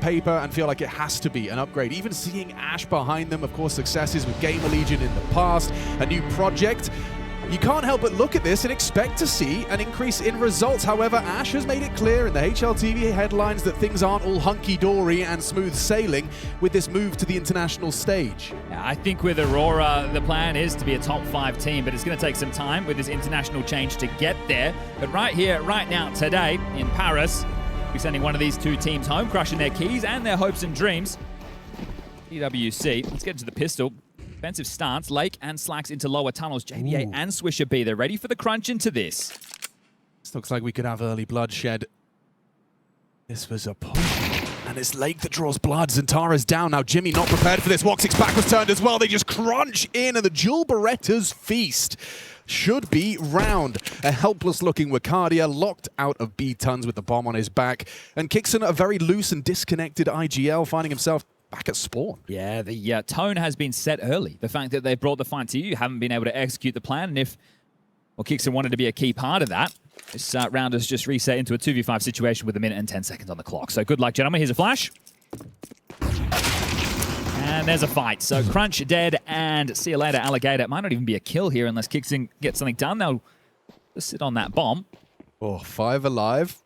paper and feel like it has to be an upgrade. Even seeing Ash behind them, of course, successes with Gamer Legion in the past, a new project. You can't help but look at this and expect to see an increase in results. However, Ash has made it clear in the HLTV headlines that things aren't all hunky-dory and smooth sailing with this move to the international stage. Yeah, I think with Aurora, the plan is to be a top 5 team, but it's going to take some time with this international change to get there. But right here, right now, today in Paris, we're sending one of these 2 teams home, crushing their keys and their hopes and dreams. EWC, let's get into the pistol. Defensive stance, Lake and Slacks into lower tunnels. JBA and Swisher B, they're ready for the crunch into this. This looks like we could have early bloodshed. This was a push. And it's Lake that draws bloods, and Tara's down. Now Jimmy not prepared for this. Woxic's back was turned as well. They just crunch in, and the Jewel Beretta's feast should be round. A helpless-looking Wakadia locked out of B-Tons with the bomb on his back, and Kixon, a very loose and disconnected IGL, finding himself back at spawn. Yeah, the tone has been set early. The fact that they brought the fight to you haven't been able to execute the plan, and if Kixon wanted to be a key part of that, this round has just reset into a 2v5 situation with 1 minute and 10 seconds on the clock. So good luck, gentlemen. Here's a flash. And there's a fight. So Crunch dead, and see you later, Alligator. It might not even be a kill here unless Kixon gets something done. They'll just sit on that bomb. Oh, 5 alive.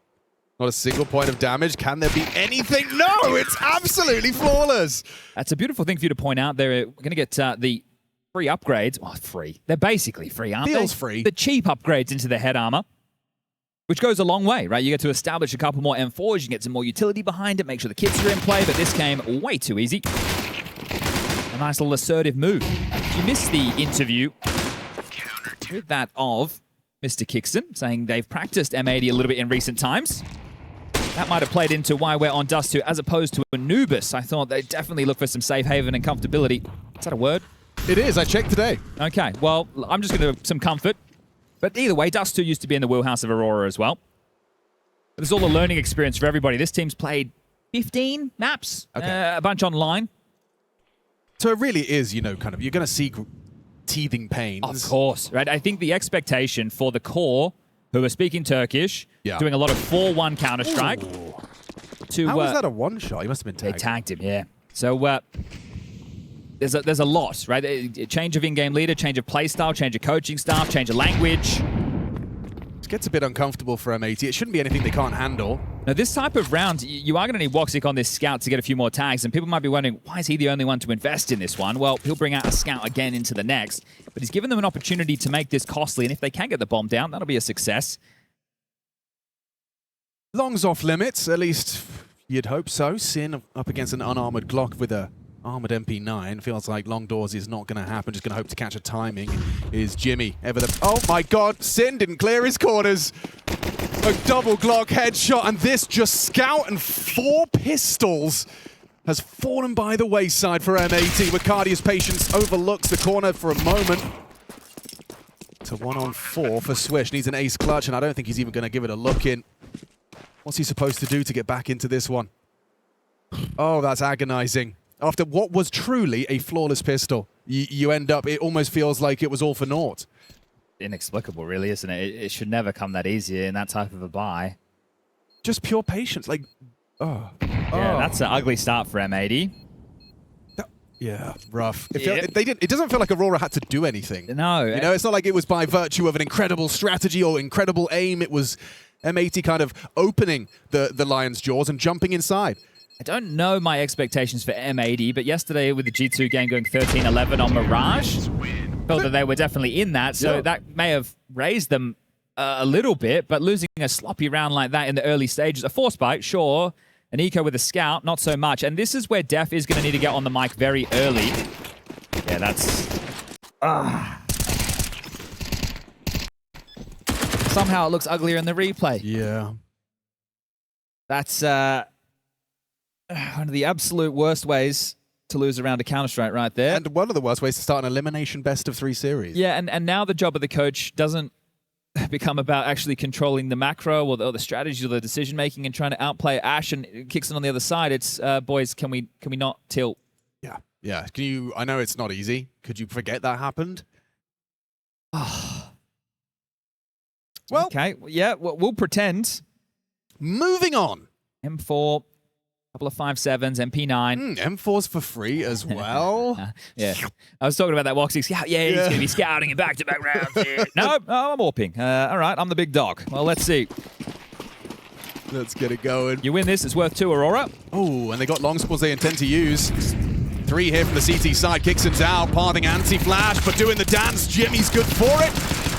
Not a single point of damage. Can there be anything? No, it's absolutely flawless. That's a beautiful thing for you to point out. They're going to get the free upgrades. Oh, free. They're basically free, aren't they? Feels free. The cheap upgrades into their head armor, which goes a long way, right? You get to establish a couple more M4s. You can get some more utility behind it, make sure the kits are in play, but this came way too easy. A nice little assertive move. You missed the interview with that of Mr. Kixon, saying they've practiced M80 a little bit in recent times. That might have played into why we're on Dust2 as opposed to Anubis. I thought they'd definitely look for some safe haven and comfortability. Is that a word? It is. I checked today. Okay. Well, I'm just going to some comfort. But either way, Dust2 used to be in the wheelhouse of Aurora as well. But it's all a learning experience for everybody. This team's played 15 maps, a bunch online. So it really is, you know, kind of, you're going to see teething pains. Of course, right? I think the expectation for the core, who are speaking Turkish, doing a lot of 4-1 Counter-Strike. How was that a one-shot? He must have been tagged. They tagged him, yeah. So there's a lot, right? A change of in-game leader, change of play style, change of coaching staff, change of language. It gets a bit uncomfortable for M80. It shouldn't be anything they can't handle. Now, this type of round, you are going to need Woxic on this scout to get a few more tags, and people might be wondering, why is he the only one to invest in this one? Well, he'll bring out a scout again into the next, but he's given them an opportunity to make this costly, and if they can get the bomb down, that'll be a success. Long's off limits, at least you'd hope so. Sin up against an unarmored Glock with a armored MP9. Feels like long doors is not going to happen. Just going to hope to catch a timing. Is Jimmy ever the... Oh my god, Sin didn't clear his corners. A double Glock headshot, and this just scout and 4 pistols has fallen by the wayside for M80. Wacadia's patience overlooks the corner for a moment. To 1-on-4 for Swish. Needs an ace clutch, and I don't think he's even going to give it a look in. What's he supposed to do to get back into this one? Oh, that's agonizing. After what was truly a flawless pistol, you end up, it almost feels like it was all for naught. Inexplicable, really, isn't it? It should never come that easy in that type of a buy. Just pure patience, like, oh. Yeah, that's an ugly start for M80. Yeah, rough. It doesn't feel like Aurora had to do anything. No. You know, it's not like it was by virtue of an incredible strategy or incredible aim. It was M80 kind of opening the lion's jaws and jumping inside. I don't know my expectations for M80, but yesterday with the G2 game going 13-11 on Mirage, felt that they were definitely in that, so that may have raised them a little bit, but losing a sloppy round like that in the early stages, a force bite, sure, an eco with a scout, not so much, and this is where Def is going to need to get on the mic very early. Yeah, that's... Somehow it looks uglier in the replay. Yeah. That's one of the absolute worst ways to lose a round of Counter-Strike right there. And one of the worst ways to start an elimination best-of-3 series. Yeah, and now the job of the coach doesn't become about actually controlling the macro or the strategy or the decision-making and trying to outplay Ash and Kixon on the other side. It's, boys, can we not tilt? Yeah, yeah. Can you, I know it's not easy. Could you forget that happened? Well, okay, yeah, we'll pretend. Moving on. M4 Couple of 5.7s, MP9. M4's for free as well. Yeah. I was talking about that Woxic scout. Yeah, he's going to be scouting in back-to-back rounds. Yeah. No, I'm AWPing. All right, I'm the big dog. Well, let's see. Let's get it going. You win this, it's worth 2, Aurora. Oh, and they got long spawns they intend to use. 3 here from the CT side. Kixon's out, parting anti-flash, but doing the dance. Jimmy's good for it.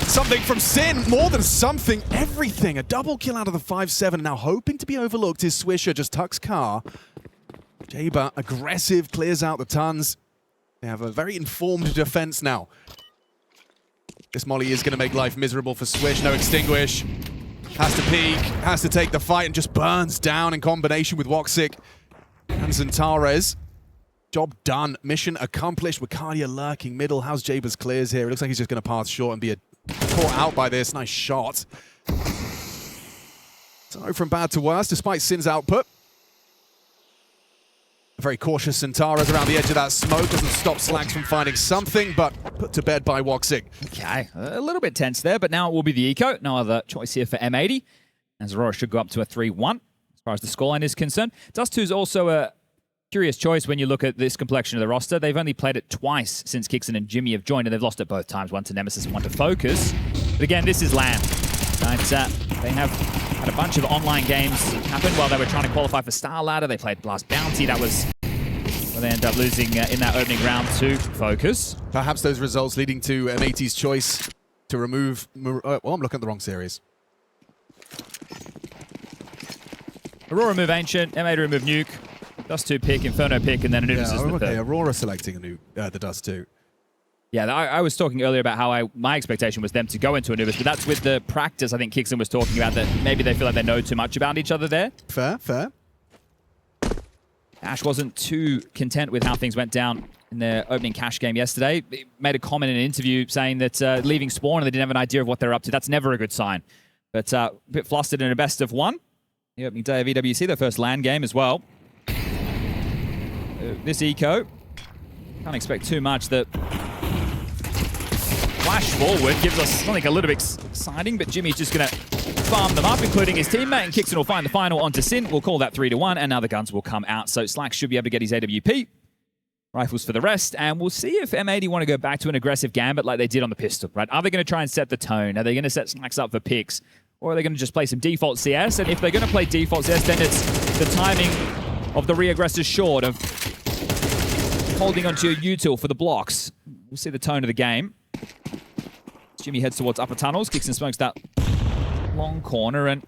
Something from Sin, more than something, everything. A double kill out of the 5-7. Now hoping to be overlooked is Swisher, just tucks car. Jimpphat, aggressive, clears out the tons. They have a very informed defense now. This molly is going to make life miserable for Swish. No extinguish. Has to peek, has to take the fight, and just burns down in combination with Woxic and Zentares. Job done. Mission accomplished. Wakadia lurking middle. How's Jabers clears here? It looks like he's just going to pass short and be caught out by this. Nice shot. So from bad to worse, despite Sin's output. A very cautious Zentares around the edge of that smoke. Doesn't stop Slacks from finding something, but put to bed by Woxic. Okay, a little bit tense there, but now it will be the eco. No other choice here for M80. As Aurora should go up to a 3-1 as far as the scoreline is concerned. Dust2 is also a curious choice when you look at this complexion of the roster. They've only played it twice since Kixon and Jimmy have joined, and they've lost it both times, one to Nemesis and one to Focus. But again, this is LAN. Right? They have had a bunch of online games happen while they were trying to qualify for Star Ladder. They played Blast Bounty. That was where they ended up losing in that opening round to Focus. Perhaps those results leading to M80's choice to remove... well, I'm looking at the wrong series. Aurora move Ancient, M80 remove Nuke. Dust2 pick, Inferno pick, and then Anubis is the third. Aurora selecting a new, the Dust2. Yeah, I was talking earlier about how my expectation was them to go into Anubis, but that's with the practice I think Kixon was talking about, that maybe they feel like they know too much about each other there. Fair, fair. Ash wasn't too content with how things went down in their opening cash game yesterday. He made a comment in an interview saying that leaving Spawn and they didn't have an idea of what they're up to. That's never a good sign. But a bit flustered in a best of 1. The opening day of EWC, their first LAN game as well. This eco, can't expect too much. The flash forward gives us something a little bit exciting, but Jimmy's just going to farm them up, including his teammate, and Kixon will find the final onto Sin. We'll call that 3-1, and now the guns will come out. So Slack should be able to get his AWP. Rifles for the rest, and we'll see if M80 want to go back to an aggressive gambit like they did on the pistol, right? Are they going to try and set the tone? Are they going to set Slacks up for picks? Or are they going to just play some default CS? And if they're going to play default CS, then it's the timing of the re-aggressors short of holding onto your util for the blocks. We'll see the tone of the game. Jimmy heads towards upper tunnels. Kixon smokes that long corner, and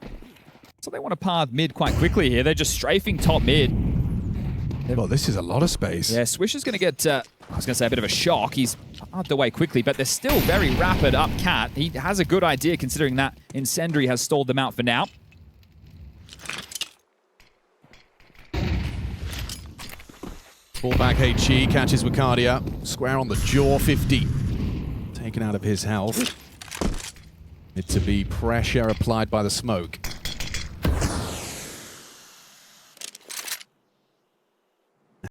so they want to path mid quite quickly here. They're just strafing top mid. Well, this is a lot of space. Yeah, Swish is going to get, I was going to say, a bit of a shock. He's out the way quickly, but they're still very rapid up Cat. He has a good idea considering that Incendiary has stalled them out for now. Fullback HG catches Wakadia. Square on the jaw, 50. Taken out of his health. It to be pressure applied by the smoke.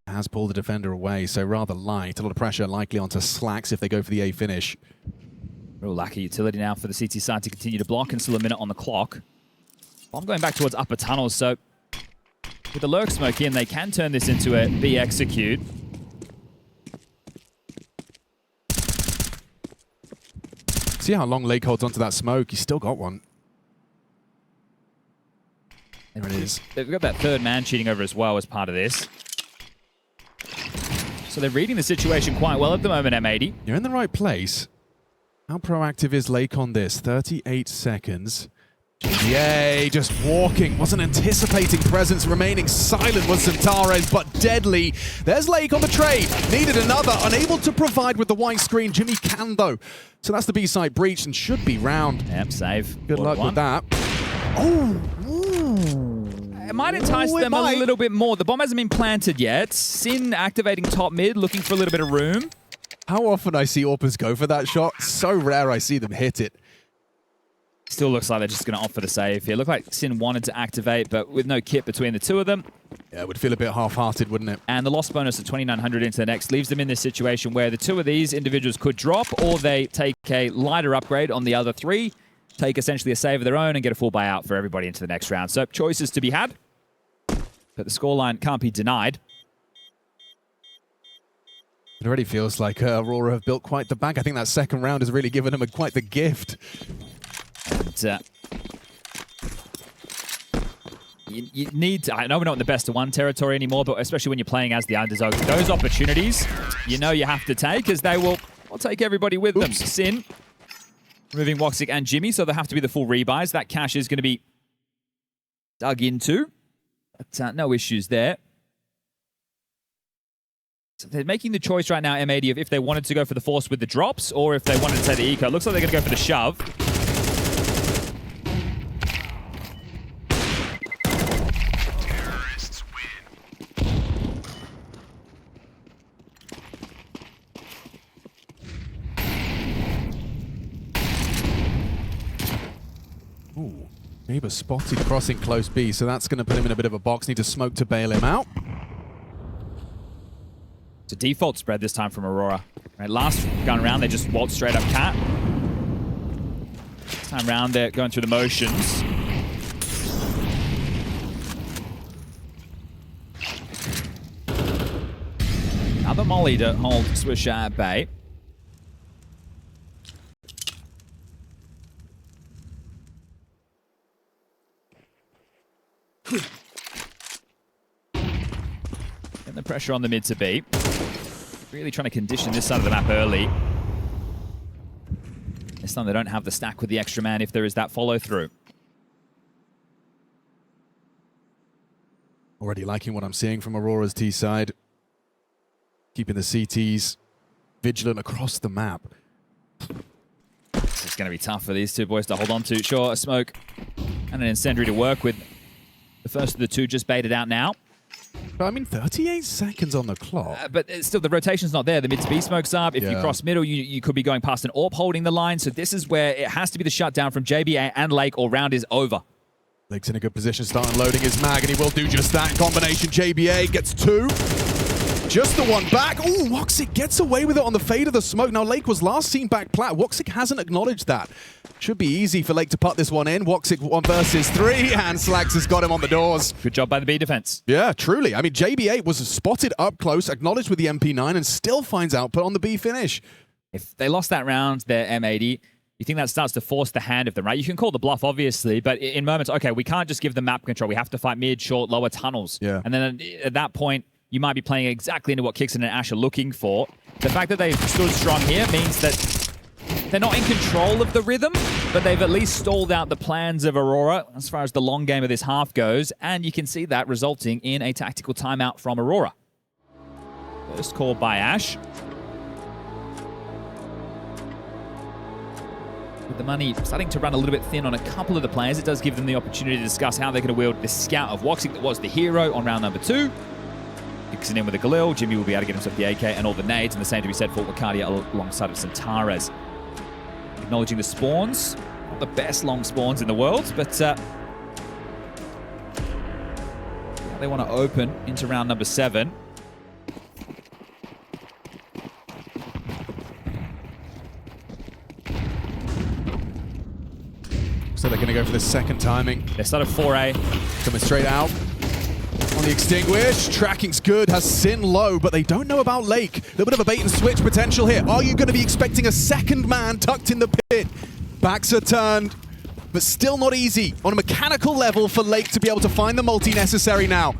Has pulled the defender away, so rather light. A lot of pressure likely onto Slacks if they go for the A finish. Real lack of utility now for the CT side to continue to block, and still a minute on the clock. I'm going back towards upper tunnels, so with the lurk smoke in, they can turn this into a B execute. See how long Lake holds onto that smoke? He's still got one. There it is. They've got that third man cheating over as well as part of this. So they're reading the situation quite well at the moment, M80. You're in the right place. How proactive is Lake on this? 38 seconds. Yay, just walking. Wasn't anticipating presence. Remaining silent was Zentares, but deadly. There's Lake on the trade. Needed another. Unable to provide with the white screen. Jimmy can, though. So that's the B-side breach and should be round. Yep, save. Good luck with that. Oh! Ooh. It might entice them a little bit more. The bomb hasn't been planted yet. Sin activating top mid, looking for a little bit of room. How often I see AWPers go for that shot. So rare I see them hit it. Still looks like they're just going to opt for the save here. Looked like Sin wanted to activate, but with no kit between the two of them. Yeah, it would feel a bit half-hearted, wouldn't it? And the loss bonus of 2,900 into the next leaves them in this situation where the two of these individuals could drop, or they take a lighter upgrade on the other three, take essentially a save of their own, and get a full buyout for everybody into the next round. So choices to be had. But the scoreline can't be denied. It already feels like Aurora have built quite the bank. I think that second round has really given them quite the gift. And, you need to, I know we're not in the best of one territory anymore, but especially when you're playing as the underdog, those opportunities, you know you have to take, as they will take everybody with them. Sin removing Woxic and Jimmy, so they'll have to be the full rebuys. That cash is going to be dug into, but no issues there. So they're making the choice right now, M80, of if they wanted to go for the force with the drops or if they wanted to take the eco. Looks like they're going to go for the shove. Ooh, Neighbor spotted crossing close B, so that's going to put him in a bit of a box. Need to smoke to bail him out. It's a default spread this time from Aurora. Right, last gun round, they just waltzed straight up cat. This time round, they're going through the motions. Another molly to hold Swisher at bay. Getting the pressure on the mid to B. Really trying to condition this side of the map early. This time they don't have the stack with the extra man if there is that follow through. Already liking what I'm seeing from Aurora's T side. Keeping the CTs vigilant across the map. It's going to be tough for these two boys to hold on to. Sure, a smoke and an incendiary to work with. The first of the two just baited out now. But I mean, 38 seconds on the clock. But still, the rotation's not there. The mid to B smoke's up. If you cross middle, you could be going past an AWP holding the line. So this is where it has to be the shutdown from JBA and Lake, or round is over. Lake's in a good position, starting loading his mag, and he will do just that in combination. JBA gets two. Just the one back. Ooh, Woxic gets away with it on the fade of the smoke. Now, Lake was last seen back plat. Woxic hasn't acknowledged that. Should be easy for Lake to put this one in. Woxic 1 versus 3, and Slacks has got him on the doors. Good job by the B defense. Yeah, truly. I mean, JB8 was spotted up close, acknowledged with the MP9, and still finds output on the B finish. If they lost that round, their M80, you think that starts to force the hand of them, right? You can call the bluff, obviously, but in moments, okay, we can't just give them map control. We have to fight mid, short, lower tunnels. Yeah. And then at that point, you might be playing exactly into what Kixon and Ash are looking for. The fact that they've stood strong here means that they're not in control of the rhythm, but they've at least stalled out the plans of Aurora as far as the long game of this half goes, and you can see that resulting in a tactical timeout from Aurora. First call by Ash. With the money starting to run a little bit thin on a couple of the players, it does give them the opportunity to discuss how they're going to wield the scout of Woxic that was the hero on round number 2. Dixon in with a Galil. Jimmy will be able to get himself the AK and all the nades, and the same to be said for Wacardia alongside of Centares. Acknowledging the spawns. Not the best long spawns in the world, but they want to open into round number 7. So they're going to go for the second timing. They start at 4A. Coming straight out. On the extinguish, tracking's good, has Sin low, but they don't know about Lake. A little bit of a bait and switch potential here. Are you going to be expecting a second man tucked in the pit? Backs are turned, but still not easy on a mechanical level for Lake to be able to find the multi necessary now.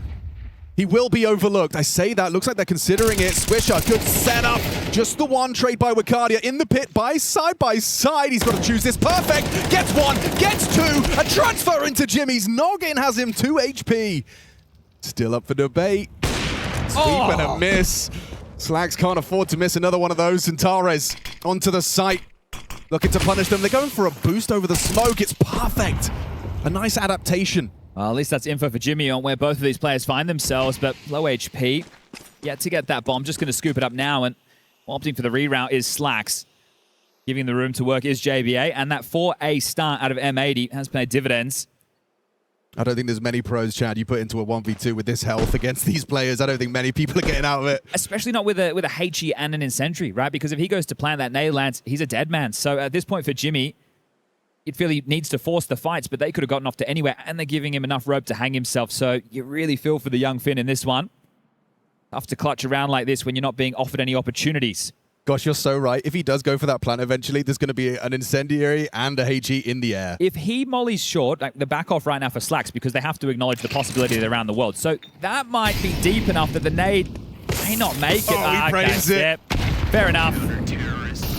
He will be overlooked. I say that, looks like they're considering it. Swisher, good setup. Just the one trade by Wacardia in the pit by side. He's got to choose this. Perfect. Gets one, gets two. A transfer into Jimmy's noggin has him 2 HP. Still up for debate. Sweep and a miss. Slacks can't afford to miss another one of those. Centares onto the site. Looking to punish them. They're going for a boost over the smoke. It's perfect. A nice adaptation. Well, at least that's info for Jimmy on where both of these players find themselves, but low HP. Yet to get that bomb. Just going to scoop it up now, and opting for the reroute is Slacks. Giving the room to work is JBA, and that 4A start out of M80 has paid dividends. I don't think there's many pros, Chad, you put into a 1v2 with this health against these players. I don't think many people are getting out of it. Especially not with a HE and an incendiary, right? Because if he goes to plant that nade lands, he's a dead man. So at this point for Jimmy, you'd feel he needs to force the fights, but they could have gotten off to anywhere, and they're giving him enough rope to hang himself. So you really feel for the young Finn in this one. Tough to clutch around like this when you're not being offered any opportunities. Gosh, you're so right. If he does go for that plant eventually, there's going to be an incendiary and a HE in the air. If he mollies short, like the back off right now for Slacks, because they have to acknowledge the possibility they're around the world. So that might be deep enough that the nade may not make it. Oh, he praised it. Fair enough.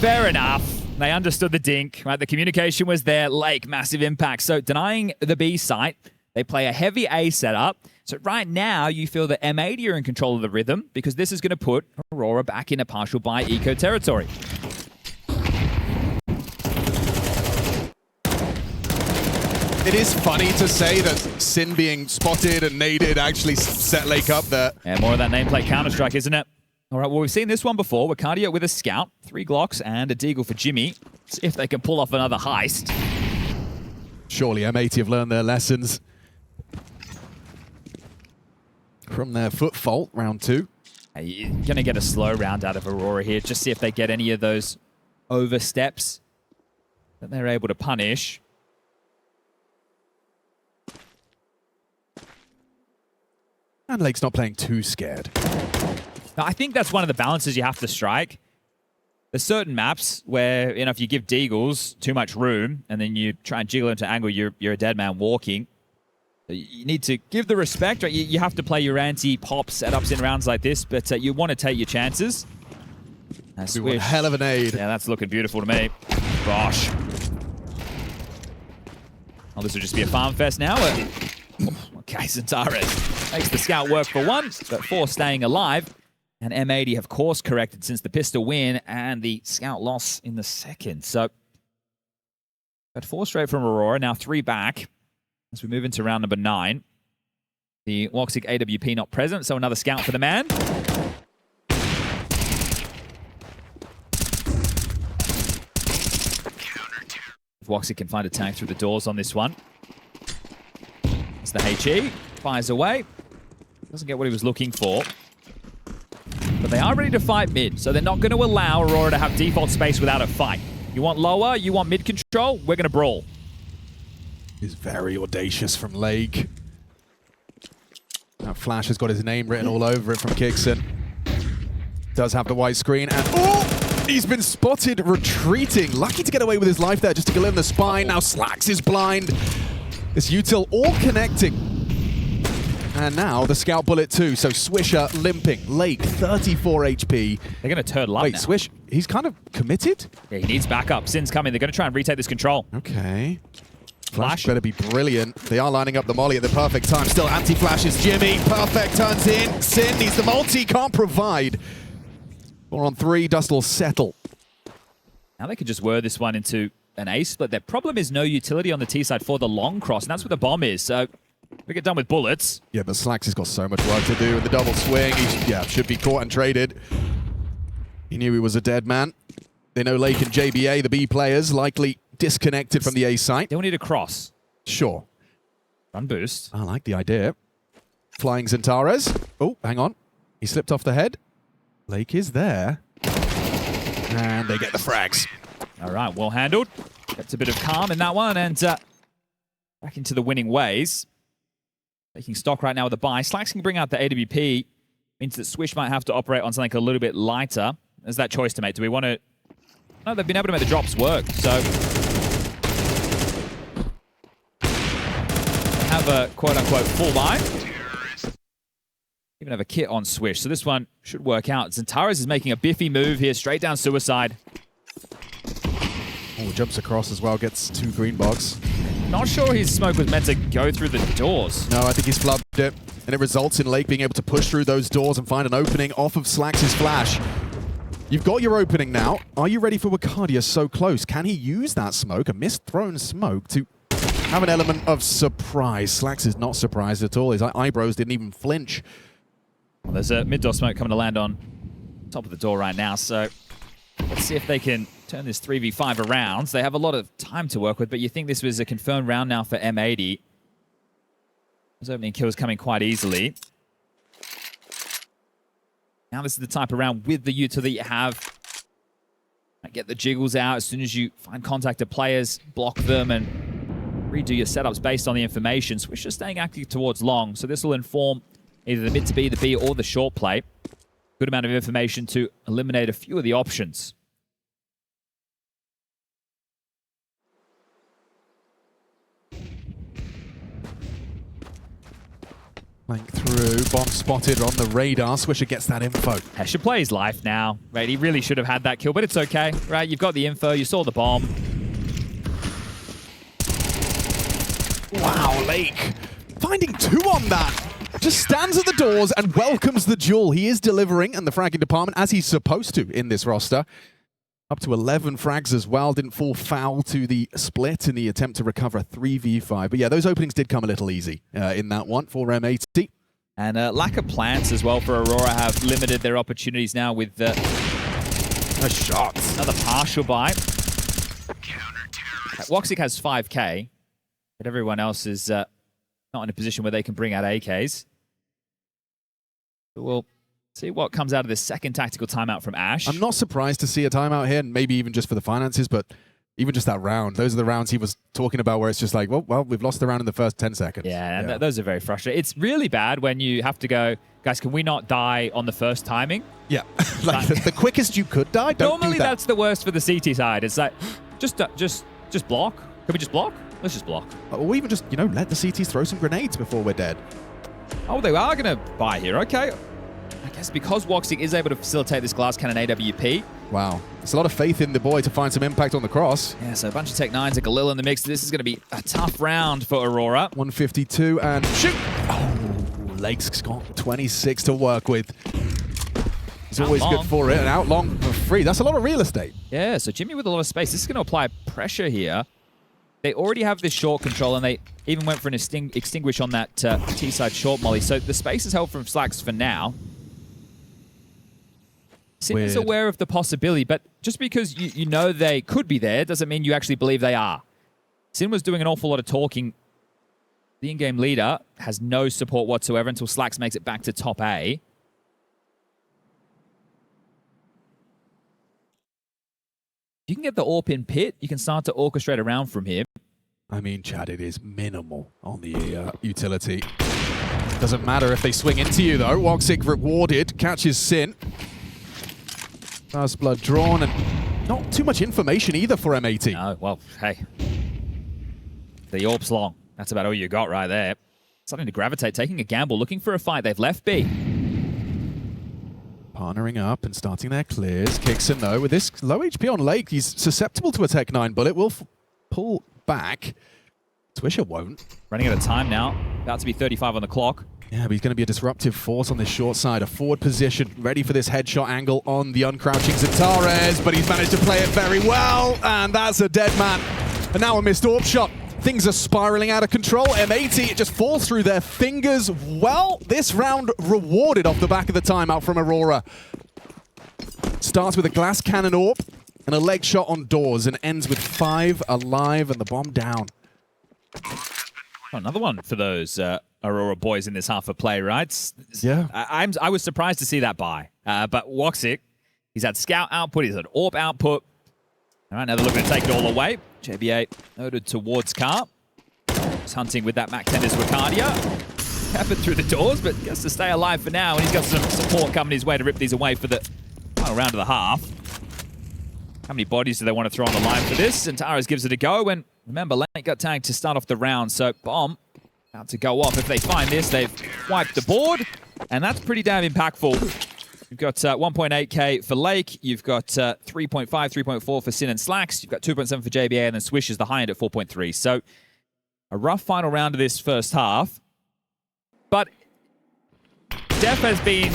Fair enough. They understood the dink, right? The communication was there. Lake, massive impact. So denying the B site, they play a heavy A setup. So right now, you feel that M80 are in control of the rhythm because this is going to put Aurora back in a partial buy eco territory. It is funny to say that Sin being spotted and naded actually set Lake up there. Yeah, more of that nameplate Counter-Strike, isn't it? All right, well, we've seen this one before. Wacardia with a scout, 3 Glocks, and a Deagle for Jimmy. See if they can pull off another heist. Surely M80 have learned their lessons from their foot fault, round 2. You're going to get a slow round out of Aurora here. Just see if they get any of those oversteps that they're able to punish. And Lake's not playing too scared. Now, I think that's one of the balances you have to strike. There's certain maps where, you know, if you give Deagles too much room and then you try and jiggle into angle, you're a dead man walking. You need to give the respect, right? You have to play your anti-pop setups in rounds like this, but you want to take your chances. One hell of an aid. Yeah, that's looking beautiful to me. Gosh. Oh, this will just be a farm fest now. Okay, Centaurus makes the scout work for 1, but 4 staying alive. And M80 have course corrected since the pistol win and the scout loss in the second. So, got 4 straight from Aurora, now 3 back. As we move into round number 9. The Woxic AWP not present, so another scout for the man. If Woxic can find a tag through the doors on this one. It's the HE, fires away. Doesn't get what he was looking for. But they are ready to fight mid, so they're not going to allow Aurora to have default space without a fight. You want lower, you want mid control, we're going to brawl. Is very audacious from Lake. That flash has got his name written all over it from Kixon. Does have the white screen and oh! He's been spotted retreating. Lucky to get away with his life there, just to go in the spine. Now Slacks is blind. This util all connecting. And now the scout bullet too. So Swisher limping. Lake 34 HP. They're going to turtle up Wait, now. Swish, he's kind of committed? Yeah, he needs backup. Sin's coming. They're going to try and retake this control. Okay. Flash better be brilliant. They are lining up the molly at the perfect time. Still anti-flash is Jimmy. Perfect turns in. Sin needs the multi. Can't provide. 4 on 3. Dust will settle. Now they could just whir this one into an A split. Their problem is no utility on the T side for the long cross, and that's what the bomb is. So we get done with bullets. Yeah, but Slacks has got so much work to do with the double swing. He should be caught and traded. He knew he was a dead man. They know Lake and JBA, the B players, likely disconnected from the A site. They will need a cross. Sure. Run boost. I like the idea. Flying Centaurus. Oh, hang on. He slipped off the head. Lake is there. And they get the frags. All right, well handled. Gets a bit of calm in that one and back into the winning ways. Taking stock right now with the buy. Slacks can bring out the AWP. Means that Swish might have to operate on something a little bit lighter. There's that choice to make. Do we want to... No, they've been able to make the drops work, so... They have a quote-unquote full buy. Even have a kit on Swish, so this one should work out. Centaurus is making a biffy move here, straight down suicide. Oh, jumps across as well, gets 2 green box. Not sure his smoke was meant to go through the doors. No, I think he's flubbed it. And it results in Lake being able to push through those doors and find an opening off of Slacks' flash. You've got your opening now. Are you ready for Wacardia so close? Can he use that smoke, a mist-thrown smoke, to have an element of surprise? Slacks is not surprised at all. His eyebrows didn't even flinch. Well, there's a mid-door smoke coming to land on top of the door right now, so let's see if they can turn this 3v5 around. They have a lot of time to work with, but you think this was a confirmed round now for M80. Those opening kills coming quite easily. Now this is the type of round with the utility you have. get the jiggles out. As soon as you find contact of players, block them and redo your setups based on the information. Swisher staying active towards long, so this will inform either the mid to B, the B, or the short play. Good amount of information to eliminate a few of the options. Flank through, bomb spotted on the radar. Swisher gets that info. Hesher plays life now, right? He really should have had that kill, but it's okay, right? You've got the info, you saw the bomb. Wow, Lake finding 2 on that. Just stands at the doors and welcomes the duel. He is delivering in the fragging department as he's supposed to in this roster. Up to 11 frags as well. Didn't fall foul to the split in the attempt to recover a 3v5. But yeah, those openings did come a little easy in that one for M80. And lack of plants as well for Aurora have limited their opportunities now with a shot. Another partial buy. Woxic has 5k, but everyone else is not in a position where they can bring out AKs. But we'll see what comes out of this second tactical timeout from Ash. I'm not surprised to see a timeout here, and maybe even just for the finances, but even just that round. Those are the rounds he was talking about where it's just like, well, we've lost the round in the first 10 seconds. Yeah, and those are very frustrating. It's really bad when you have to go, guys, can we not die on the first timing? Yeah, like the quickest you could die, don't Normally do that. That's the worst for the CT side. It's like, just block. Can we just block? Let's just block. Or even just, let the CTs throw some grenades before we're dead. Oh, they are going to buy here. Okay. I guess because Woxic is able to facilitate this glass cannon AWP. Wow. There's a lot of faith in the boy to find some impact on the cross. Yeah, so a bunch of Tech 9s, a Galil in the mix. This is going to be a tough round for Aurora. 152 and shoot! Oh, Lake's got 26 to work with. He's always good for it, and out long for free. That's a lot of real estate. Yeah, so Jimmy with a lot of space. This is going to apply pressure here. They already have this short control, and they even went for an extinguish on that T-side short molly. So the space is held from Slacks for now. Sin is aware of the possibility, but just because you know they could be there doesn't mean you actually believe they are. Sin was doing an awful lot of talking. The in-game leader has no support whatsoever until Slacks makes it back to top A. You can get the AWP in pit. You can start to orchestrate around from here. I mean, Chad, it is minimal on the utility. Doesn't matter if they swing into you, though. Woxic rewarded, catches Sin. First blood drawn, and not too much information either for M80. No, well, hey. The AWP's long. That's about all you got right there. Something to gravitate, taking a gamble, looking for a fight. They've left B. Partnering up and starting their clears. Kicks a no. With this low HP on Lake, he's susceptible to a Tech 9 bullet. Will pull back. Swisher won't. Running out of time now. About to be 35 on the clock. Yeah, but he's going to be a disruptive force on this short side. A forward position, ready for this headshot angle on the uncrouching Zatares, but he's managed to play it very well, and that's a dead man. And now a missed AWP shot. Things are spiraling out of control. M80, it just falls through their fingers. Well, this round rewarded off the back of the timeout from Aurora. Starts with a glass cannon AWP and a leg shot on doors and ends with 5 alive and the bomb down. Oh, another one for those Aurora boys in this half of play, right? Yeah. I was surprised to see that buy. But Woxic, he's had scout output, he's had AWP output. All right, now they're looking to take it all away. JBA noted towards car. He's hunting with that Mac 10 as Ricardia. Happened through the doors, but gets to stay alive for now. And he's got some support coming his way to rip these away for the final round of the half. How many bodies do they want to throw on the line for this? And Taras gives it a go. And remember, Lane got tagged to start off the round. So bomb about to go off. If they find this, they've wiped the board. And that's pretty damn impactful. You've got 1.8k for Lake. You've got 3.5, 3.4 for Sin and Slacks. You've got 2.7 for JBA, and then Swish is the high end at 4.3. So a rough final round of this first half. But Def has been...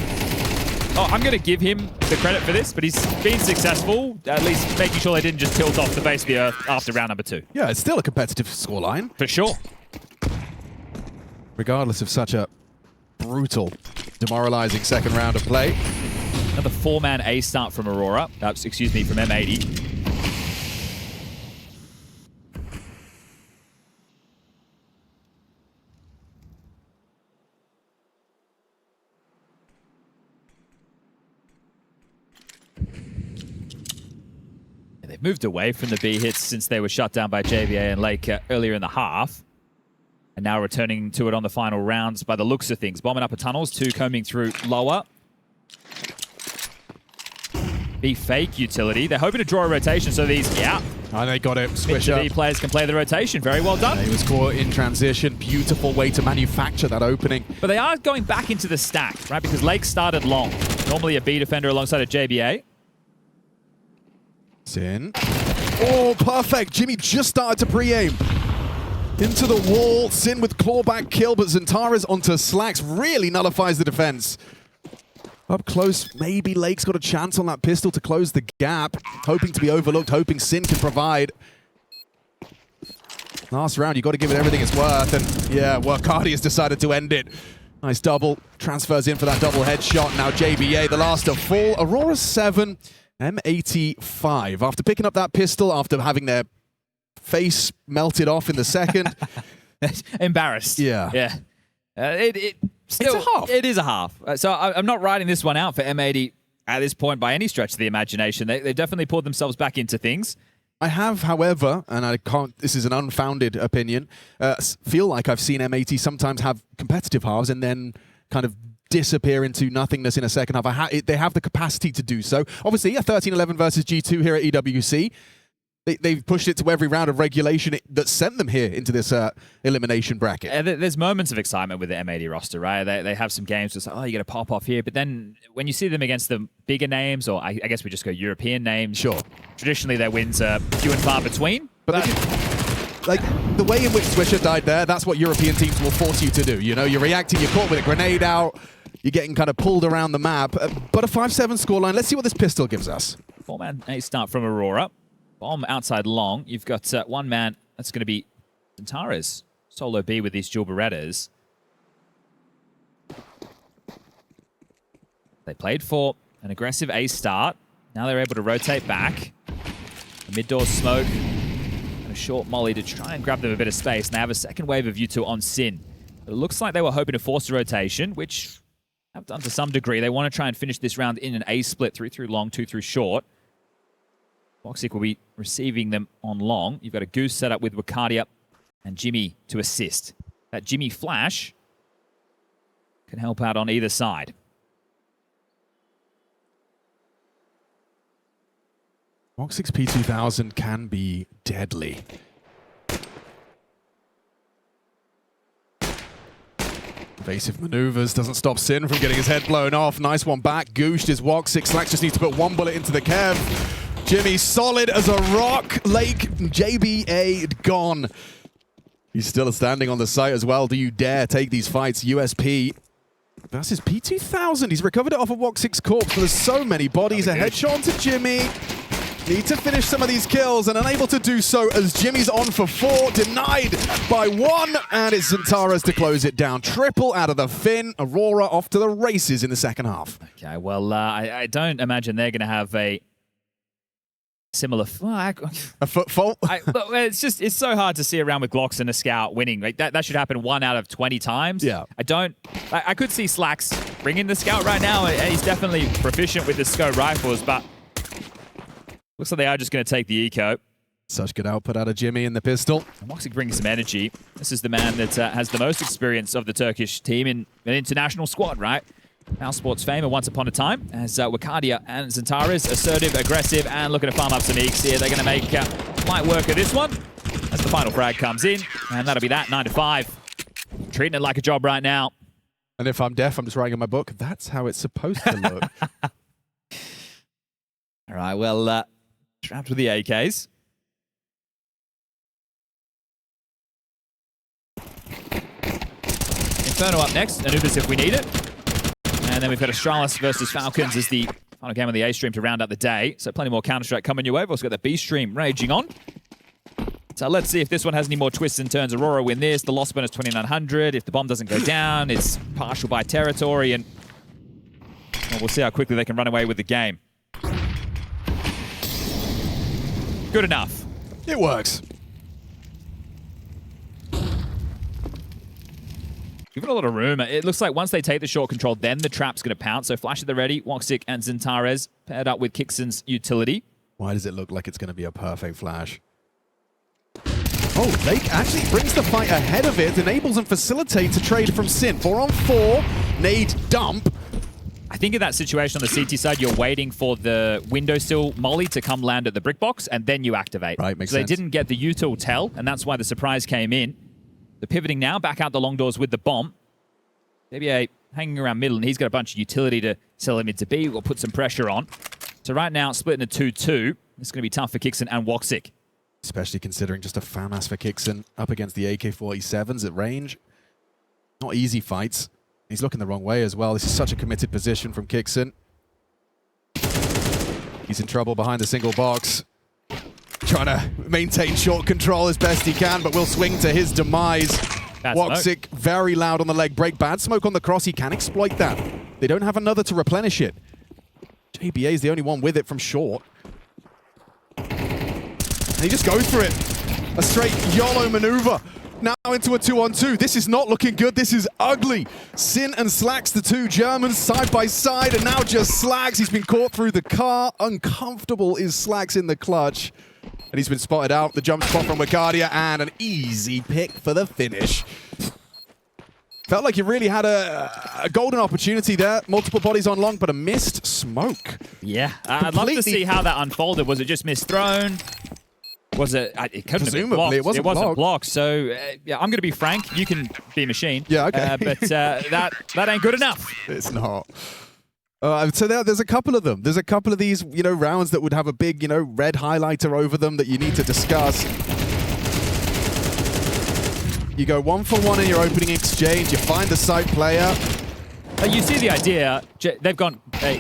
Oh, I'm going to give him the credit for this, but he's been successful, at least making sure they didn't just tilt off the face of the earth after round number 2. Yeah, it's still a competitive scoreline. For sure. Regardless of such a brutal, demoralizing second round of play. Another 4-man A start from Aurora. Excuse me, from M80. They've moved away from the B hits since they were shut down by JBA and Lake earlier in the half. And now returning to it on the final rounds by the looks of things. Bombing upper tunnels, 2 combing through lower. B fake utility. They're hoping to draw a rotation, so these, And they got it. Swisher. B players can play the rotation. Very well done. Yeah, he was caught in transition. Beautiful way to manufacture that opening. But they are going back into the stack, right? Because Lake started long. Normally a B defender alongside a JBA. Sin. Oh, perfect. Jimmy just started to pre-aim. Into the wall. Sin with clawback kill, but Zentara's onto Slacks really nullifies the defense. Up close, maybe Lake's got a chance on that pistol to close the gap. Hoping to be overlooked, hoping Sin can provide. Last round, you got to give it everything it's worth. And yeah, Workadi has decided to end it. Nice double. Transfers in for that double headshot. Now JBA, the last to fall. Aurora 7, M80 5. After picking up that pistol, after having their face melted off in the second. Embarrassed. Yeah. Yeah. Still, it's a half. It is a half. So I'm not writing this one out for M80 at this point by any stretch of the imagination. They've definitely pulled themselves back into things. I have, however, and I can't, this is an unfounded opinion, feel like I've seen M80 sometimes have competitive halves and then kind of disappear into nothingness in a second half. They have the capacity to do so. Obviously, a 13-11 versus G2 here at EWC. They've pushed it to every round of regulation that sent them here into this elimination bracket. There's moments of excitement with the M80 roster, right? They have some games just like, oh, you got to pop off here. But then when you see them against the bigger names, or I guess we just go European names. Sure. Traditionally, their wins are few and far between. But like the way in which Swisher died there, that's what European teams will force you to do. You know, you're reacting, you're caught with a grenade out, you're getting kind of pulled around the map. But a 5-7 scoreline. Let's see what this pistol gives us. 4-man ace start from Aurora. Bomb outside long. You've got one man. That's going to be Zentara's solo B with these dual Berettas. They played for an aggressive A start. Now they're able to rotate back. A mid-door smoke and a short molly to try and grab them a bit of space. And they have a second wave of U2 on Sin. But it looks like they were hoping to force a rotation, which have done to some degree. They want to try and finish this round in an A split, 3 through long, 2 through short. Boxic will be receiving them on long. You've got a Goose set up with Wakadia and Jimmy to assist. That Jimmy flash can help out on either side. Boxic's P2000 can be deadly. Evasive maneuvers doesn't stop Sin from getting his head blown off. Nice one back. Goosed is Woxic. Slacks just needs to put one bullet into the Kev. Jimmy solid as a rock. Lake, JBA gone. He's still standing on the site as well. Do you dare take these fights? USP versus P2000. He's recovered it off of Woxic's corpse, but there's so many bodies. A headshot onto Jimmy. Need to finish some of these kills and unable to do so as Jimmy's on for 4. Denied by 1. And it's Zentara's to close it down. Triple out of the fin. Aurora off to the races in the second half. Okay, well, I don't imagine they're going to have a similar a foot fault. It's so hard to see around with Glocks and a Scout winning. Like that should happen 1 out of 20 times. Yeah. I could see Slacks bringing the Scout right now, and he's definitely proficient with the scope rifles, but looks like they are just going to take the eco. Such good output out of Jimmy in the pistol. And Woxic brings some energy. This is the man that has the most experience of the Turkish team in an international squad, right? Now sports famer once upon a time, as Wakadia and Zentara's assertive, aggressive, and looking to farm up some eeks here. They're going to make light work of this one as the final frag comes in, and that'll be that, 9-5. Treating it like a job right now. And if I'm deaf, I'm just writing in my book, that's how it's supposed to look. All right, well, trapped with the AKs. Inferno up next, Anubis if we need it. And then we've got Astralis versus Falcons as the final game of the A stream to round out the day. So plenty more Counter-Strike coming your way. We've also got the B stream raging on. So let's see if this one has any more twists and turns. Aurora win this. The loss bonus 2,900. If the bomb doesn't go down, it's partial by territory. And well, we'll see how quickly they can run away with the game. Good enough. It works. Given a lot of room. It looks like once they take the short control, then the trap's going to pounce. So Flash at the ready. Woxic and Zentara's paired up with Kixon's utility. Why does it look like it's going to be a perfect flash? Oh, Lake actually brings the fight ahead of it, enables and facilitates a trade from Sin. 4-on-4, nade dump. I think in that situation on the CT side, you're waiting for the windowsill molly to come land at the brick box, and then you activate. Right, makes sense. sense. They didn't get the util tell, and that's why the surprise came in. They're pivoting now, back out the long doors with the bomb. JBA hanging around middle, and he's got a bunch of utility to sell him into B. We'll put some pressure on. So right now, split in a 2-2. It's going to be tough for Kixon and Woxic. Especially considering just a FAMAS for Kixon up against the AK-47s at range. Not easy fights. He's looking the wrong way as well. This is such a committed position from Kixon. He's in trouble behind the single box. Trying to maintain short control as best he can, but will swing to his demise. Woxic very loud on the leg break. Bad smoke on the cross. He can exploit that. They don't have another to replenish it. JBA is the only one with it from short. And he just goes for it. A straight YOLO maneuver. Now into a 2-on-2. This is not looking good. This is ugly. Sin and Slacks, the two Germans, side by side, and now just Slacks. He's been caught through the car. Uncomfortable is Slacks in the clutch. And he's been spotted out. The jump spot from Wigardia, and an easy pick for the finish. Felt like you really had a golden opportunity there. Multiple bodies on long, but a missed smoke. Yeah, I'd love to see how that unfolded. Was it just misthrown? Was it? It couldn't have been blocked. It wasn't blocked. So yeah, I'm going to be frank. You can be machine. Yeah, okay. But that ain't good enough. It's not. So there's a couple of them. There's a couple of these, rounds that would have a big, red highlighter over them that you need to discuss. You go 1-for-1 in your opening exchange. You find the site player. You see the idea. They've gone, hey,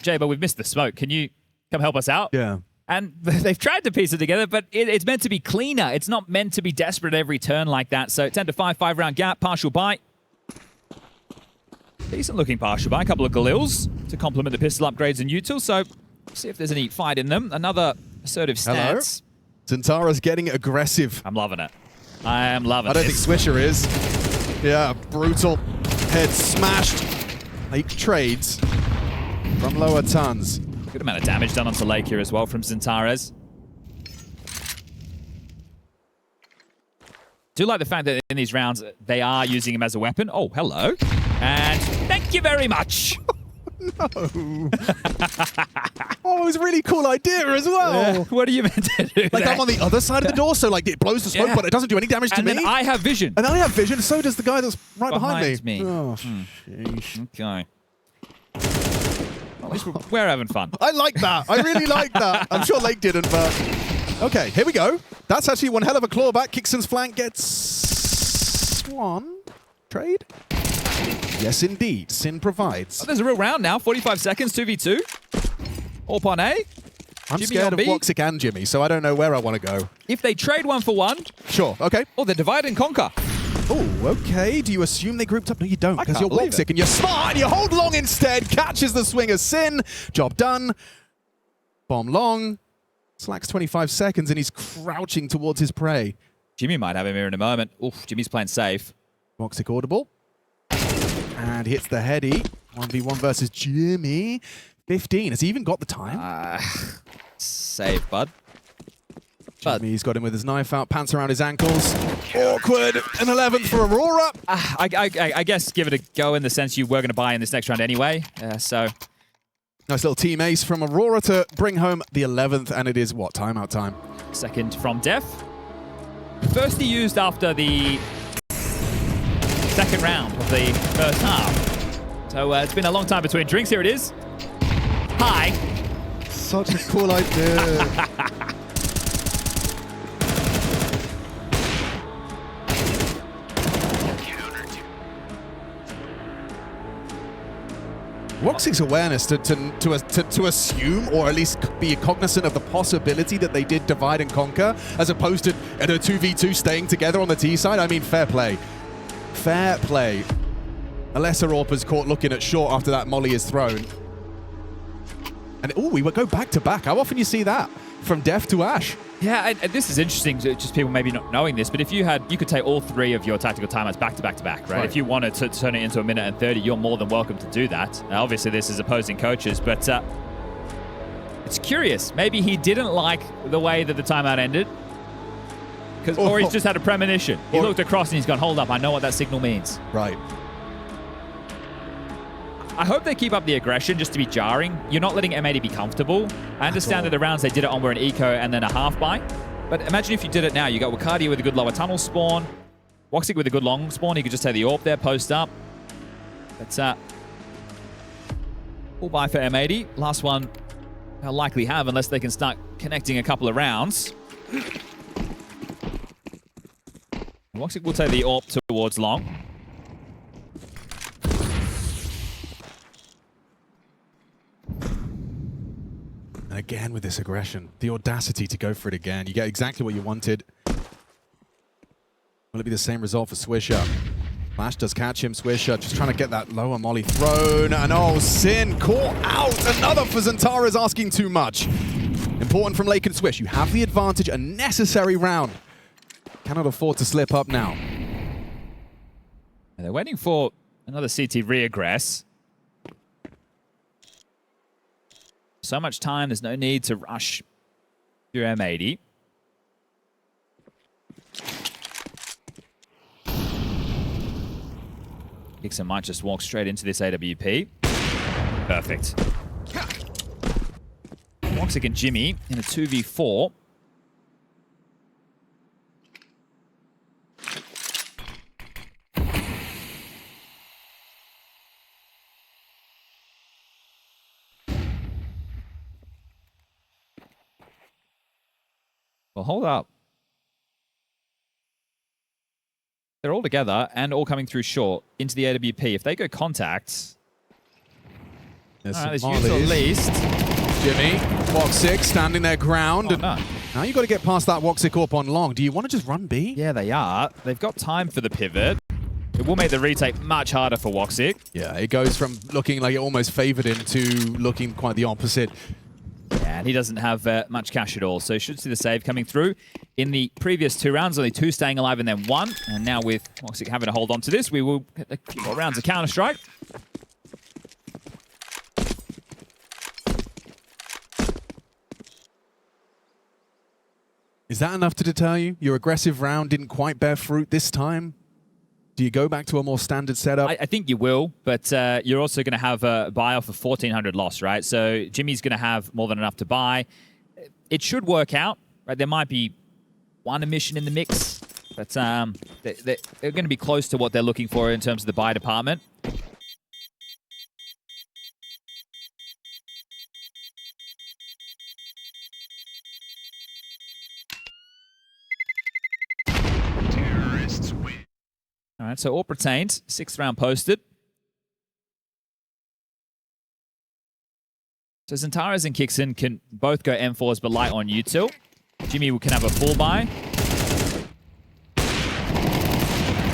Jabo, we've missed the smoke. Can you come help us out? Yeah. And they've tried to piece it together, but it's meant to be cleaner. It's not meant to be desperate every turn like that. So 10-5, 5-round gap, partial buy. Decent looking partial buy. A couple of Galils to complement the pistol upgrades and util. So see if there's any fight in them. Another assertive stance. Zentara's getting aggressive. I'm loving it. I am loving it. I don't think Swisher is. Yeah, brutal. Head smashed. Lake trades from lower tons. Good amount of damage done onto Lake here as well from Zentares. Do like the fact that in these rounds, they are using him as a weapon. Oh, hello. And thank you very much. No. Oh, it was a really cool idea as well. Yeah. What are you meant to do? Like, I'm on the other side of the door, so like it blows the smoke, but it doesn't do any damage to me. And then I have vision. And I have vision, so does the guy that's right behind me. Oh, sheesh. Okay. At least we're having fun. I like that. I really like that. I'm sure Lake didn't, but... Okay, here we go. That's actually one hell of a clawback. Kixon's flank gets... one trade? Yes, indeed. Sin provides. Oh, there's a real round now. 45 seconds, 2v2. All on A. I'm Jimmy scared of B. Woxic and Jimmy, so I don't know where I want to go. If they trade 1-for-1... Sure, okay. Oh, they divide and conquer. Oh, okay. Do you assume they grouped up? No, you don't, because you're believe Woxic and you're smart and you hold long instead. Catches the swing of Sin. Job done. Bomb long. Slacks 25 seconds and he's crouching towards his prey. Jimmy might have him here in a moment. Oof, Jimmy's playing safe. Woxic audible. And hits the heady. 1v1 versus Jimmy. 15. Has he even got the time? Safe, bud. Jimmy's got him with his knife out, pants around his ankles. Awkward. An 11th for Aurora. I guess give it a go in the sense you were going to buy in this next round anyway. So nice little team ace from Aurora to bring home the 11th, and it is what? Timeout time. Second from Def. First he used after the second round of the first half. So it's been a long time between drinks. Here it is. Hi. Such a cool idea. Woxic's awareness to assume, or at least be cognizant of the possibility that they did divide and conquer, as opposed to at a 2v2 staying together on the T side. I mean, fair play. Fair play. Unless Aurorpa's caught looking at short after that molly is thrown. And oh, we would go back to back. How often you see that? From Def to Ash. Yeah, and this is interesting, just people maybe not knowing this, but if you could take all three of your tactical timeouts back to back to back, right? If you wanted to turn it into a minute and 30, you're more than welcome to do that. Now, obviously, this is opposing coaches, but It's curious. Maybe he didn't like the way that the timeout ended. Or he's just had a premonition. He looked across and he's gone, hold up, I know what that signal means. Right. I hope they keep up the aggression just to be jarring. You're not letting M80 be comfortable. I understand that the rounds they did it on were an eco and then a half buy. But imagine if you did it now. You got Wakardia with a good lower tunnel spawn. Woxic with a good long spawn. He could just take the AWP there, post up. That's full buy for M80. Last one they'll likely have unless they can start connecting a couple of rounds. Woxic will take the AWP towards long. And again with this aggression, the audacity to go for it again. You get exactly what you wanted. Will it be the same result for Swisher? Flash does catch him. Swisher just trying to get that lower molly thrown. And oh, Sin caught out. Another for Zantara is asking too much. Important from Lake and Swish. You have the advantage, a necessary round. Cannot afford to slip up now. And they're waiting for another CT reaggress. So much time, there's no need to rush your M80. Dixon might just walk straight into this AWP. Perfect. Woxic and Jimmy in a 2v4. Well, hold up. They're all together and all coming through short into the AWP. If they go contact, there's use at least. Jimmy, Woxic standing their ground. Oh, no. Now you've got to get past that Woxic up on long. Do you want to just run B? Yeah, they are. They've got time for the pivot. It will make the retake much harder for Woxic. Yeah, it goes from looking like it almost favored him to looking quite the opposite. Yeah, and he doesn't have much cash at all, so should see the save coming through. In the previous 2 rounds, only 2 staying alive and then 1. And now with Woxic having to hold on to this, we will get a few more rounds of Counter-Strike. Is that enough to deter you? Your aggressive round didn't quite bear fruit this time? Do you go back to a more standard setup? I think you will, but you're also going to have a buy off of 1,400 loss, right? So Jimmy's going to have more than enough to buy. It should work out, right? There might be one emission in the mix, but they're going to be close to what they're looking for in terms of the buy department. All right, so AWP retained, 6th round posted. So Zantara's and Kixon can both go M4s, but light on util. Jimmy can have a full buy.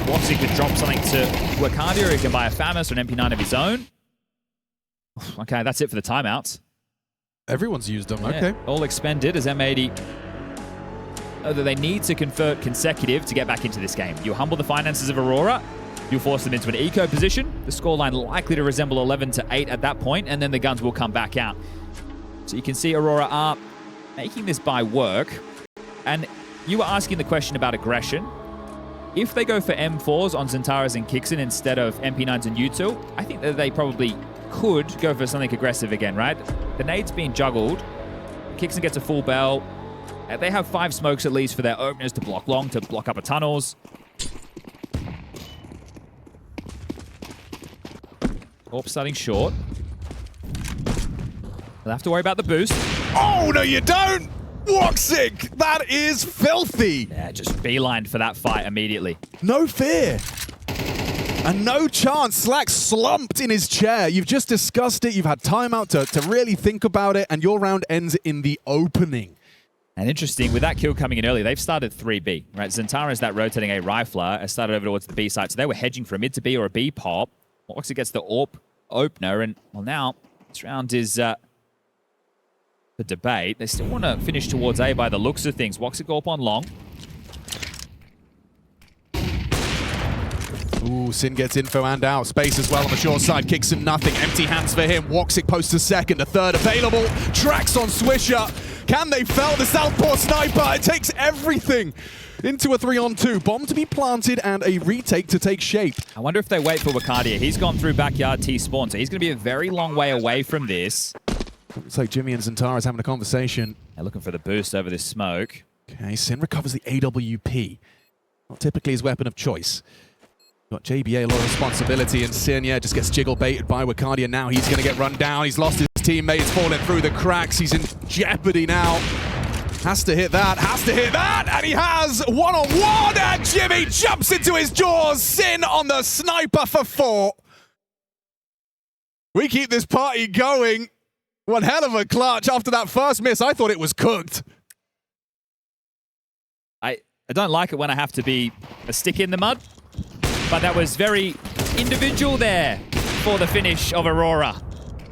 Woxic could drop something to Wakardia, or he can buy a Famis or an MP9 of his own. Okay, that's it for the timeouts. Everyone's used them, Yeah, okay. all expended as M80. That they need to convert consecutive to get back into this game. You humble the finances of Aurora, you'll force them into an eco position. The scoreline likely to resemble 11-8 at that point, and then the guns will come back out. So you can see Aurora are making this buy work. And you were asking the question about aggression. If they go for M4s on Zantara's and Kixon instead of MP9s and util, I think that they probably could go for something aggressive again, right? The nade's being juggled. Kixon gets a full bell. They have 5 smokes at least for their openers to block long, to block upper tunnels. AWP starting short. They'll have to worry about the boost. Oh, no you don't! Woxic! That is filthy! Yeah, just beelined for that fight immediately. No fear. And no chance. Slack slumped in his chair. You've just discussed it. You've had time out to really think about it, and your round ends in the opening. And interesting, with that kill coming in early, they've started 3B, right? Zantara is that rotating A rifler, has started over towards the B side. So they were hedging for a mid to B or a B pop. Woxic gets the AWP opener, and well, now this round is the debate. They still want to finish towards A by the looks of things. Woxic AWP on long. Ooh, Sin gets info and out. Space as well on the short side. Kicks him nothing. Empty hands for him. Woxic posts a second. A third available. Tracks on Swisher. Can they fell the Southpaw sniper? It takes everything into a 3-on-2. Bomb to be planted and a retake to take shape. I wonder if they wait for Wakadia. He's gone through backyard T-spawn, so he's going to be a very long way away from this. Looks like Jimmy and Zantara's having a conversation. They're looking for the boost over this smoke. Okay, Sin recovers the AWP. Not typically his weapon of choice. Got JBA a lot of responsibility, and Sin, yeah, just gets jiggle baited by Wakadia. Now he's going to get run down. He's lost his teammates, falling through the cracks. He's in jeopardy now. Has to hit that, and he has one-on-one, and Jimmy jumps into his jaws. Sin on the sniper for 4. We keep this party going. One hell of a clutch. After that first miss, I thought it was cooked. I don't like it when I have to be a stick in the mud, but that was very individual there for the finish of Aurora.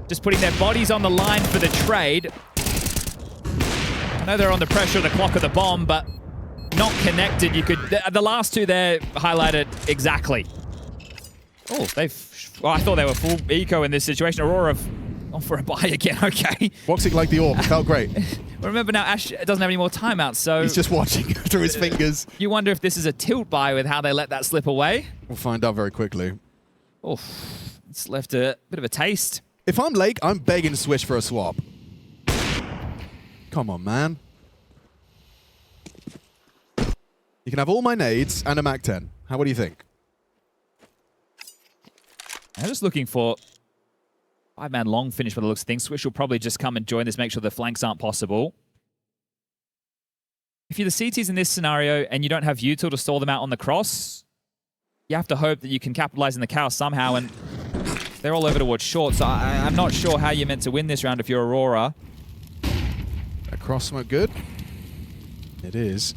Just putting their bodies on the line for the trade. I know they're on the pressure of the clock of the bomb, but not connected. You could. The last two there highlighted exactly. Oh, well, I thought they were full eco in this situation. Aurora on for a buy again. Okay. Woxic like the orb. It felt great. Remember now, Ash doesn't have any more timeouts, so he's just watching through his fingers. You wonder if this is a tilt buy with how they let that slip away. We'll find out very quickly. Oh, it's left a bit of a taste. If I'm Lake, I'm begging Swish for a swap. Come on, man. You can have all my nades and a MAC-10. What do you think? I'm just looking for 5-man long finish by the looks of things. Swish will probably just come and join this, make sure the flanks aren't possible. If you're the CTs in this scenario and you don't have util to stall them out on the cross, you have to hope that you can capitalize in the chaos somehow, and they're all over towards short, so I'm not sure how you're meant to win this round if you're Aurora. A cross smoke good? It is.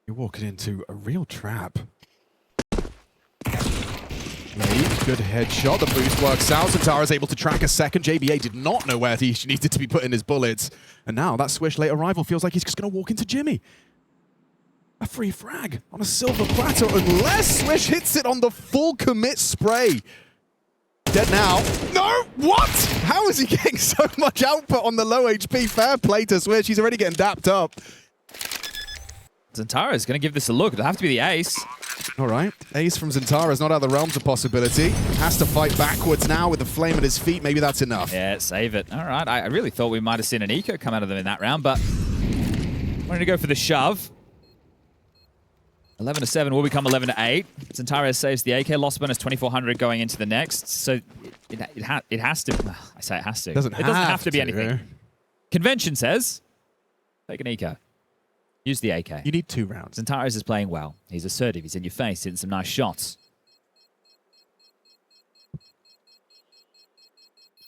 You're walking into a real trap. Good headshot. The boost works out. Zantara's able to track a second. JBA did not know where he needed to be putting his bullets. And now that Swish late arrival feels like he's just going to walk into Jimmy. A free frag on a silver platter unless Swish hits it on the full commit spray. Dead now. No! What? How is he getting so much output on the low HP? Fair play to Swish. He's already getting dapped up. Zantara's going to give this a look. It'll have to be the ace. All right. Ace from Zantara is not out of the realms of possibility. Has to fight backwards now with the flame at his feet. Maybe that's enough. Yeah, save it. All right. I really thought we might have seen an eco come out of them in that round, but wanted to go for the shove. 11-7 will become 11-8. Zantara saves the AK. Loss bonus 2,400 going into the next. So it has to. I say it has to. It doesn't have to be anything. Convention says take an eco. Use the AK. You need 2 rounds. Zantara is playing well. He's assertive. He's in your face, hitting some nice shots.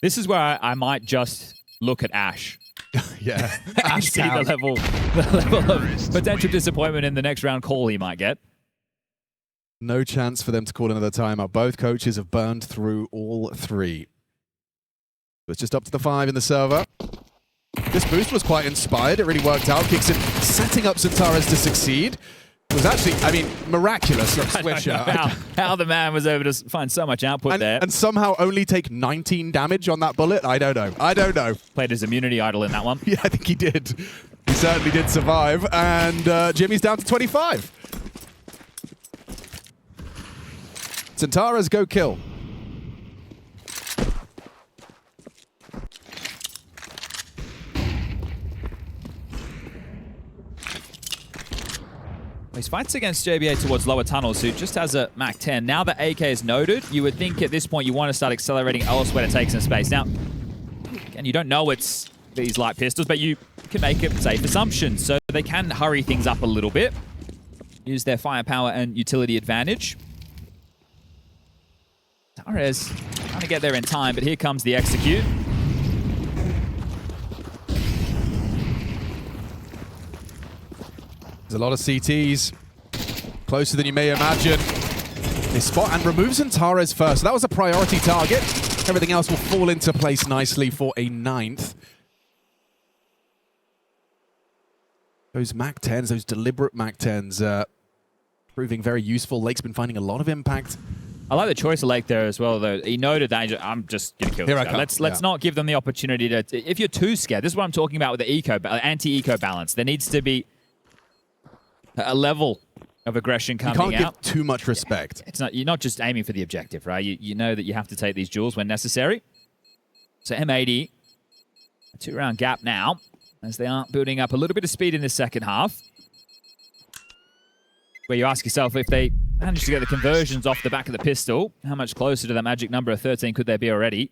This is where I might just look at Ash. Yeah. And see the level of potential disappointment in the next round call he might get. No chance for them to call another timeout. Both coaches have burned through all 3. So it's just up to the 5 in the server. This boost was quite inspired. It really worked out. Kicks in, setting up Zantara's to succeed. It was actually, I mean, miraculous from Swisher. How the man was able to find so much output there. And somehow only take 19 damage on that bullet. I don't know. I don't know. Played his immunity idol in that one. Yeah, I think he did. He certainly did survive. And Jimmy's down to 25. Zantara's go kill. He fights against JBA towards lower tunnels, who just has a MAC-10. Now that AK is noted, you would think at this point you want to start accelerating elsewhere to take some space. Now, again, you don't know it's these light pistols, but you can make a safe assumption. So they can hurry things up a little bit, use their firepower and utility advantage. Torres trying to get there in time, but here comes the execute. There's a lot of CTs. Closer than you may imagine. They spot and remove Zantara's first. So that was a priority target. Everything else will fall into place nicely for a 9th. Those MAC-10s, those deliberate MAC-10s, proving very useful. Lake's been finding a lot of impact. I like the choice of Lake there as well, though. He noted that I'm just going to kill this guy. Let's not give them the opportunity to... If you're too scared, this is what I'm talking about with the anti-eco balance. There needs to be a level of aggression coming out. You can't give too much respect. It's not. You're not just aiming for the objective, right? You know that you have to take these duels when necessary. So M80, a 2-round gap now, as they are building up a little bit of speed in the second half. Where you ask yourself, if they manage to get the conversions off the back of the pistol, how much closer to that magic number of 13 could they be already?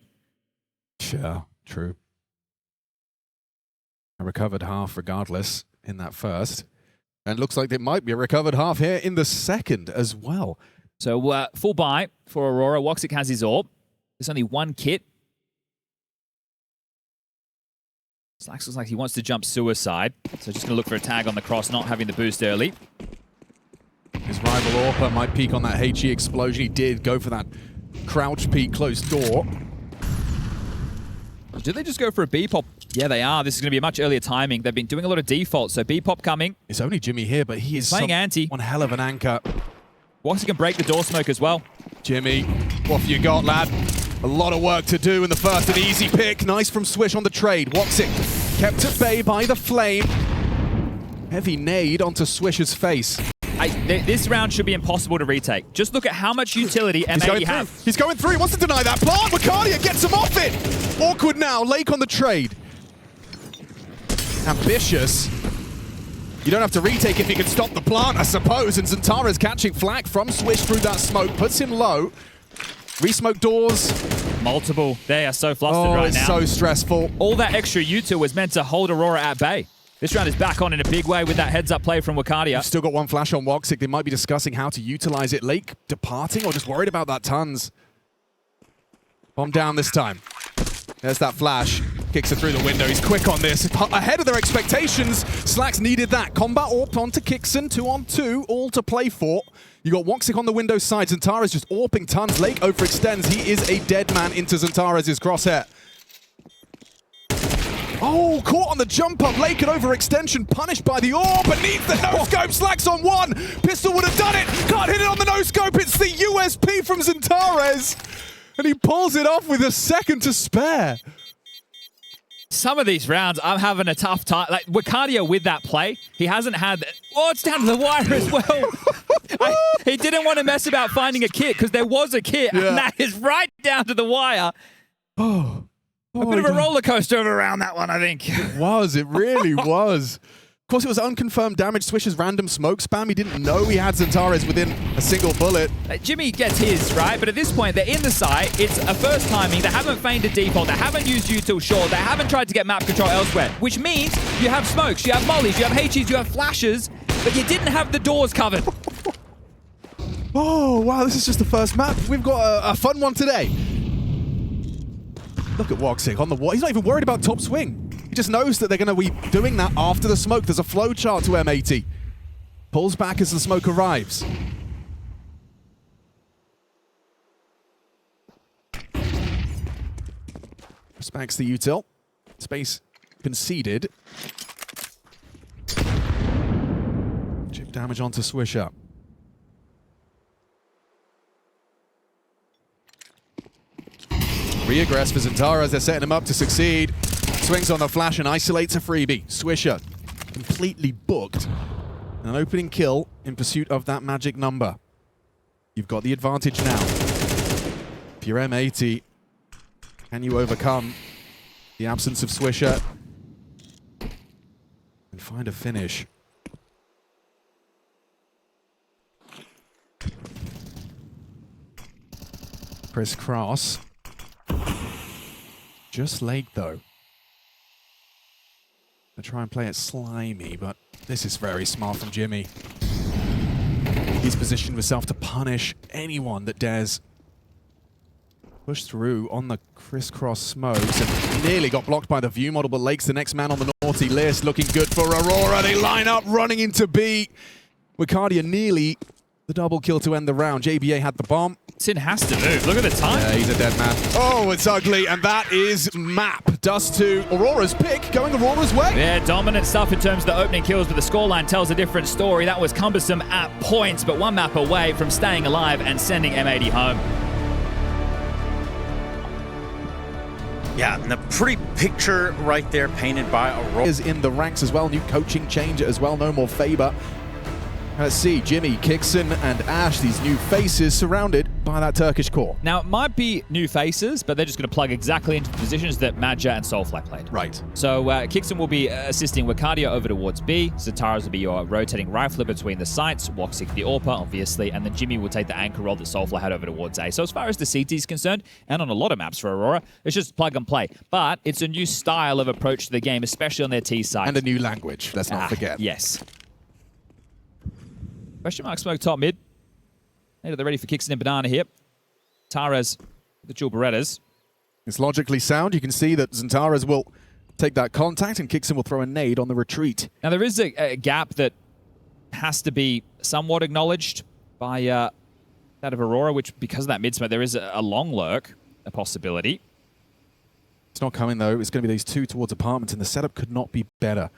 Sure, true. A recovered half regardless in that first. And looks like there might be a recovered half here in the second as well. So full buy for Aurora. Woxic has his AWP. There's only one kit. Slacks looks like he wants to jump suicide. So just going to look for a tag on the cross, not having the boost early. His rival Orpa might peek on that HE explosion. He did go for that crouch peek, closed door. Did they just go for a B-pop? Yeah, they are. This is going to be a much earlier timing. They've been doing a lot of defaults, so B-pop coming. It's only Jimmy here, but he is playing anti. One hell of an anchor. Woxic can break the door smoke as well. Jimmy, what have you got, lad? A lot of work to do in the first. An easy pick. Nice from Swish on the trade. Woxic kept at bay by the flame. Heavy nade onto Swish's face. This round should be impossible to retake. Just look at how much utility M80 have. He's going through. He wants to deny that plant. Wacardia gets him off it. Awkward now. Lake on the trade. Ambitious. You don't have to retake if you can stop the plant, I suppose. And Zantara's catching flack from Swish through that smoke. Puts him low. Resmoke doors. Multiple. They are so flustered right now. Oh, it's so stressful. All that extra util was meant to hold Aurora at bay. This round is back on in a big way with that heads-up play from Wacardia. Still got one flash on Woxic. They might be discussing how to utilize it. Lake departing or just worried about that tons. Bomb down this time. There's that flash. Kicks it through the window. He's quick on this. Ahead of their expectations. Slacks needed that. Combat AWP onto Kixon. 2-on-2. All to play for. You got Woxic on the window side. Zantara's just AWPing tons. Lake overextends. He is a dead man into Zantara's crosshair. Oh, caught on the jump up. Lake at overextension. Punished by the AWP. But needs the no-scope. Slacks on one. Pistol would have done it. Can't hit it on the no-scope. It's the USP from Zantara's. And he pulls it off with a second to spare. Some of these rounds, I'm having a tough time. Like, Wacardia with that play, he hasn't had... Oh, it's down to the wire as well. He didn't want to mess about finding a kit, because there was a kit, and that is right down to the wire. A bit of a roller coaster around that one, I think. It was. It really was. Of course, it was unconfirmed damage. Swish's random smoke spam. He didn't know he had Zantara's within a single bullet. Jimmy gets his, right? But at this point, they're in the site. It's a first timing. They haven't feigned a default. They haven't used util short. They haven't tried to get map control elsewhere, which means you have smokes, you have mollies, you have HEs, you have flashes, but you didn't have the doors covered. Oh, wow. This is just the first map. We've got a fun one today. Look at Woxic on the wall. He's not even worried about top swing. He just knows that they're going to be doing that after the smoke. There's a flow chart to M80. Pulls back as the smoke arrives. Respects the util. Space conceded. Chip damage onto Swisher. Re-aggress for Zantara as they're setting him up to succeed. Swings on the flash and isolates a freebie. Swisher completely booked. An opening kill in pursuit of that magic number. You've got the advantage now. If you're M80, can you overcome the absence of Swisher and find a finish? Crisscross. Just Lake, though. I try and play it slimy, but this is very smart from Jimmy. He's positioned himself to punish anyone that dares push through on the crisscross smokes, and nearly got blocked by the view model, but Lake's the next man on the naughty list. Looking good for Aurora. They line up, running into B. Wacardia nearly the double kill to end the round. JBA had the bomb. Sin has to move. Look at the time. Yeah, he's a dead man. Oh, it's ugly, and that is map. Dust2, Aurora's pick, going Aurora's way. Yeah, dominant stuff in terms of the opening kills, but the scoreline tells a different story. That was cumbersome at points, but one map away from staying alive and sending M80 home. Yeah, and a pretty picture right there painted by Aurora. Is in the ranks as well. New coaching change as well. No more Faber. Let's see, Jimmy, Kixon, and Ash, these new faces surrounded by that Turkish core. Now, it might be new faces, but they're just going to plug exactly into the positions that Madja and Soulfly played. Right. So Kixon will be assisting Wakadia over towards B. Zataras will be your rotating rifler between the sites. Woxic the AWPer, obviously. And then Jimmy will take the anchor role that Soulfly had over towards A. So as far as the CT is concerned, and on a lot of maps for Aurora, it's just plug and play. But it's a new style of approach to the game, especially on their T side. And a new language, let's not forget. Yes. Question mark smoke top mid. They're ready for Kixon and Banana here. Taras, the dual Berettas. It's logically sound. You can see that Zantaras will take that contact and Kixon will throw a nade on the retreat. Now there is a gap that has to be somewhat acknowledged by that of Aurora, which because of that mid smoke, there is a long lurk, a possibility. It's not coming though. It's going to be these two towards apartments and the setup could not be better.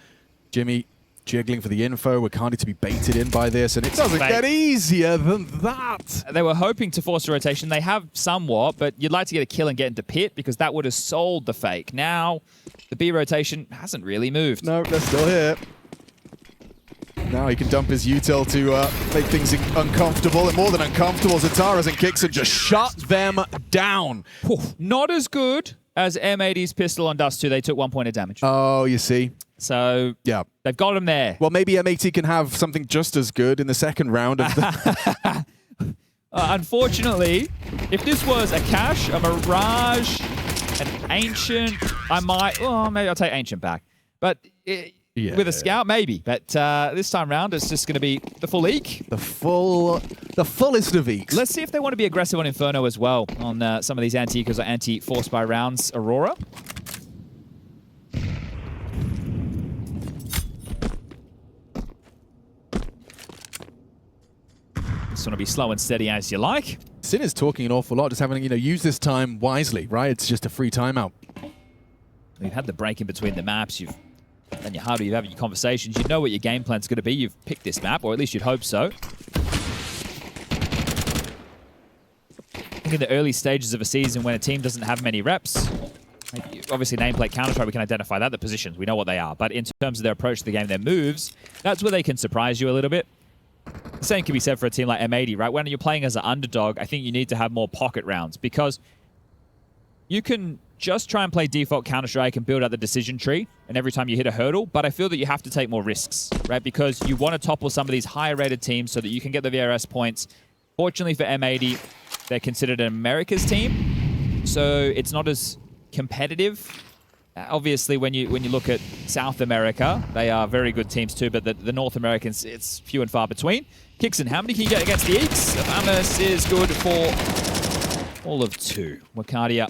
Jimmy jiggling for the info. Wakandi to be baited in by this, and it doesn't get easier than that. They were hoping to force a rotation. They have somewhat, but you'd like to get a kill and get into pit because that would have sold the fake. Now, the B rotation hasn't really moved. No, they're still here. Now he can dump his util to make things uncomfortable, and more than uncomfortable, Zataras and Kixon just shut them down. Not as good as M80's pistol on Dust2. They took 1 point of damage. Oh, you see. So yeah, they've got him there. Well, maybe M80 can have something just as good in the second round. Of the unfortunately, if this was a Cache, a Mirage, an Ancient, I might... Oh, maybe I'll take Ancient back. But with a Scout, maybe. But this time round, it's just going to be the full Eek. The fullest of Eeks. Let's see if they want to be aggressive on Inferno as well on some of these anti-Ecos or anti-force by rounds. Aurora. Just want to be slow and steady as you like. Sin is talking an awful lot, just having, use this time wisely, right? It's just a free timeout. You've had the break in between the maps. You've done your harder, you've had your conversations. You know what your game plan's going to be. You've picked this map, or at least you'd hope so. I think in the early stages of a season when a team doesn't have many reps, obviously nameplate Counter-Strike, we can identify that, the positions, we know what they are. But in terms of their approach to the game, their moves, that's where they can surprise you a little bit. The same can be said for a team like M80, right? When you're playing as an underdog, I think you need to have more pocket rounds because you can just try and play default Counter-Strike and build out the decision tree, and every time you hit a hurdle, but I feel that you have to take more risks, right? Because you want to topple some of these higher-rated teams so that you can get the VRS points. Fortunately for M80, they're considered an America's team, so it's not as competitive. Obviously, when you look at South America, they are very good teams too, but the North Americans, it's few and far between. Kixon, how many can you get against the Eeks? The Famus is good for all of 2. Wakadia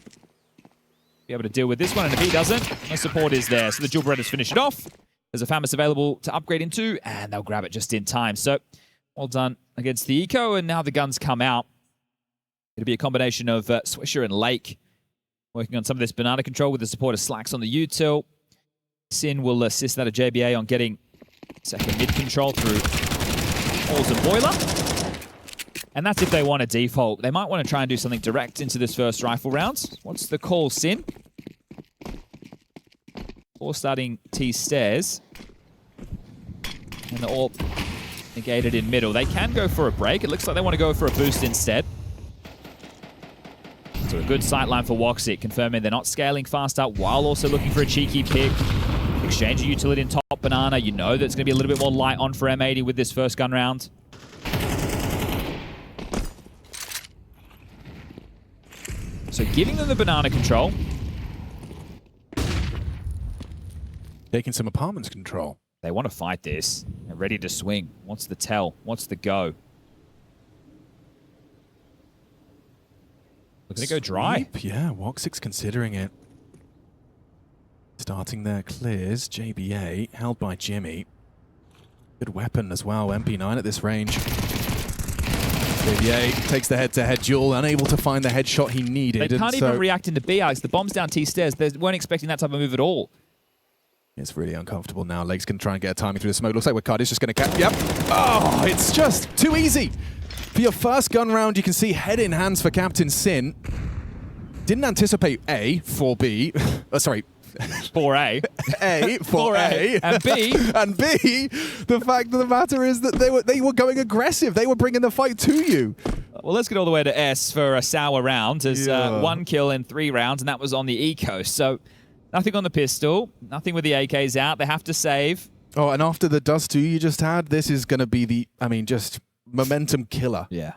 be able to deal with this one, and if he doesn't, no support is there. So the dual Berettas finish it off. There's a Famus available to upgrade into, and they'll grab it just in time. So, well done against the Eco, and now the guns come out. It'll be a combination of Swisher and Lake working on some of this banana control with the support of Slacks on the util. Sin will assist that of JBA on getting second mid control through Halls and Boiler. And that's if they want a default. They might want to try and do something direct into this first rifle round. What's the call, Sin? Or starting T stairs. And they're all negated in middle. They can go for a break. It looks like they want to go for a boost instead. So a good sight line for Woxic, confirming they're not scaling fast up while also looking for a cheeky pick. Exchange of utility in top banana. You know that it's going to be a little bit more light on for M80 with this first gun round. So giving them the banana control. Taking some apartments control. They want to fight this. They're ready to swing. What's the tell? What's the go? Looking to go dry. Yeah, Woxic's considering it. Starting there, clears. JBA, held by Jimmy. Good weapon as well, MP9 at this range. Vivier takes the head-to-head duel, unable to find the headshot he needed. They can't even react into B, Alex. The bomb's down T stairs. They weren't expecting that type of move at all. It's really uncomfortable now. Leg's going to try and get a timing through the smoke. Looks like Wicardi's just going to catch. Yep. Oh, it's just too easy. For your first gun round, you can see head in hands for Captain Sin. Didn't anticipate A for B. Sorry. 4A. A for A. And B. And B, the fact of the matter is that they were going aggressive. They were bringing the fight to you. Well, let's get all the way to S for a sour round. There's 1 kill in 3 rounds, and that was on the eco. So nothing on the pistol, nothing with the AKs out. They have to save. Oh, and after the Dust2 you just had, this is going to be the, just momentum killer. Yeah.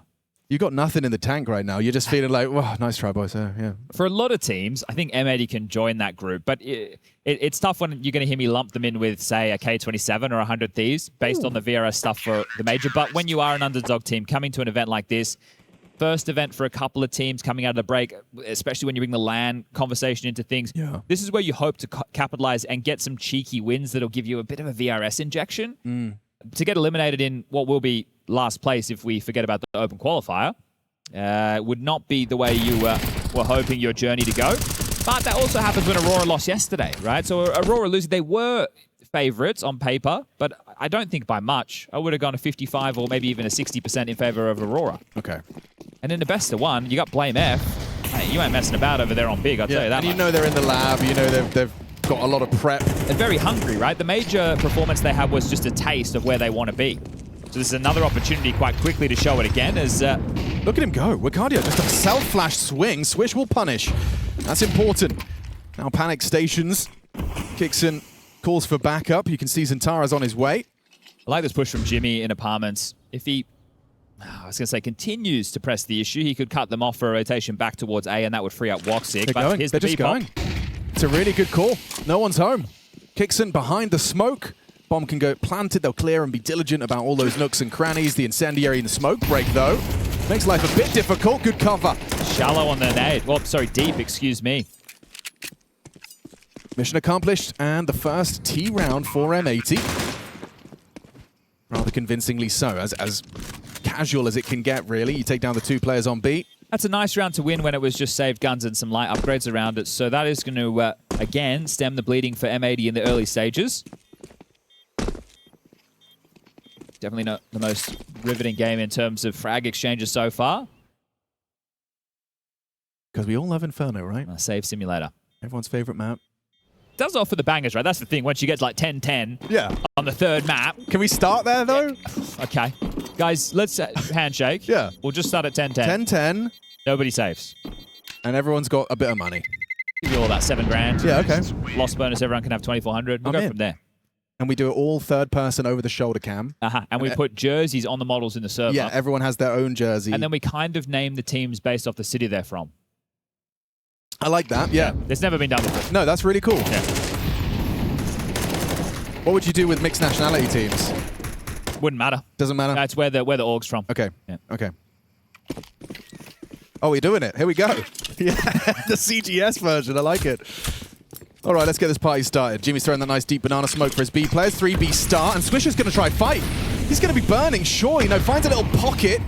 You got nothing in the tank right now. You're just feeling like, wow, nice try, boys. Yeah. For a lot of teams, I think M80 can join that group, but it's tough when you're going to hear me lump them in with, say, a K27 or 100 Thieves based on the VRS stuff for the major. But when you are an underdog team coming to an event like this, first event for a couple of teams coming out of the break, especially when you bring the LAN conversation into things, this is where you hope to capitalize and get some cheeky wins that'll give you a bit of a VRS injection. To get eliminated in what will be last place if we forget about the open qualifier would not be the way you were hoping your journey to go. But that also happens when Aurora lost yesterday, right? So Aurora losing, they were favorites on paper, but I don't think by much. I would have gone a 55 or maybe even a 60% in favor of Aurora. Okay. And in the best of one, you got Blame F. Hey, you ain't messing about over there on Big, I'll tell you that And much. you know they're in the lab, you know they've got a lot of prep. They're very hungry, right? The major performance they had was just a taste of where they want to be. So this is another opportunity quite quickly to show it again as... Look at him go. Wicardio just a self-flash swing. Swish will punish. That's important. Now panic stations. Kixon calls for backup. You can see Zantara's on his way. I like this push from Jimmy in apartments. If he, I was going to say, continues to press the issue, he could cut them off for a rotation back towards A, and that would free up Woxic. They're going. They're just going. It's a really good call. No one's home. Kixon behind the smoke. Bomb can go planted. They'll clear and be diligent about all those nooks and crannies. The incendiary and the smoke break, though, makes life a bit difficult. Good cover. Shallow on the nade. Well, sorry, deep, excuse me. Mission accomplished, and the first T round for M80. Rather convincingly so, as casual as it can get, really. You take down the 2 players on B. That's a nice round to win when it was just saved guns and some light upgrades around it. So that is going to, again, stem the bleeding for M80 in the early stages. Definitely not the most riveting game in terms of frag exchanges so far. Because we all love Inferno, right? A save simulator. Everyone's favorite map. Does offer the bangers, right? That's the thing. Once you get to like 10-10 on the 3rd map. Can we start there, though? Yeah. Okay. Guys, let's handshake. Yeah. We'll just start at 10-10. 10-10. Nobody saves. And everyone's got a bit of money. Give you all about 7 grand. Yeah, okay. Lost bonus, everyone can have 2,400. We'll go from there. And we do it all 3rd person over the shoulder cam. And we put jerseys on the models in the server. Yeah, everyone has their own jersey. And then we kind of name the teams based off the city they're from. I like that, yeah. It's never been done before. No, that's really cool. Yeah. What would you do with mixed nationality teams? Wouldn't matter. Doesn't matter? That's where the org's from. Okay, yeah. Okay. Oh, we're doing it. Here we go. Yeah, the CGS version. I like it. All right, let's get this party started. Jimmy's throwing that nice deep banana smoke for his B players. 3B start, and Swisher's going to try fight. He's going to be burning, sure. You know, finds a little pocket.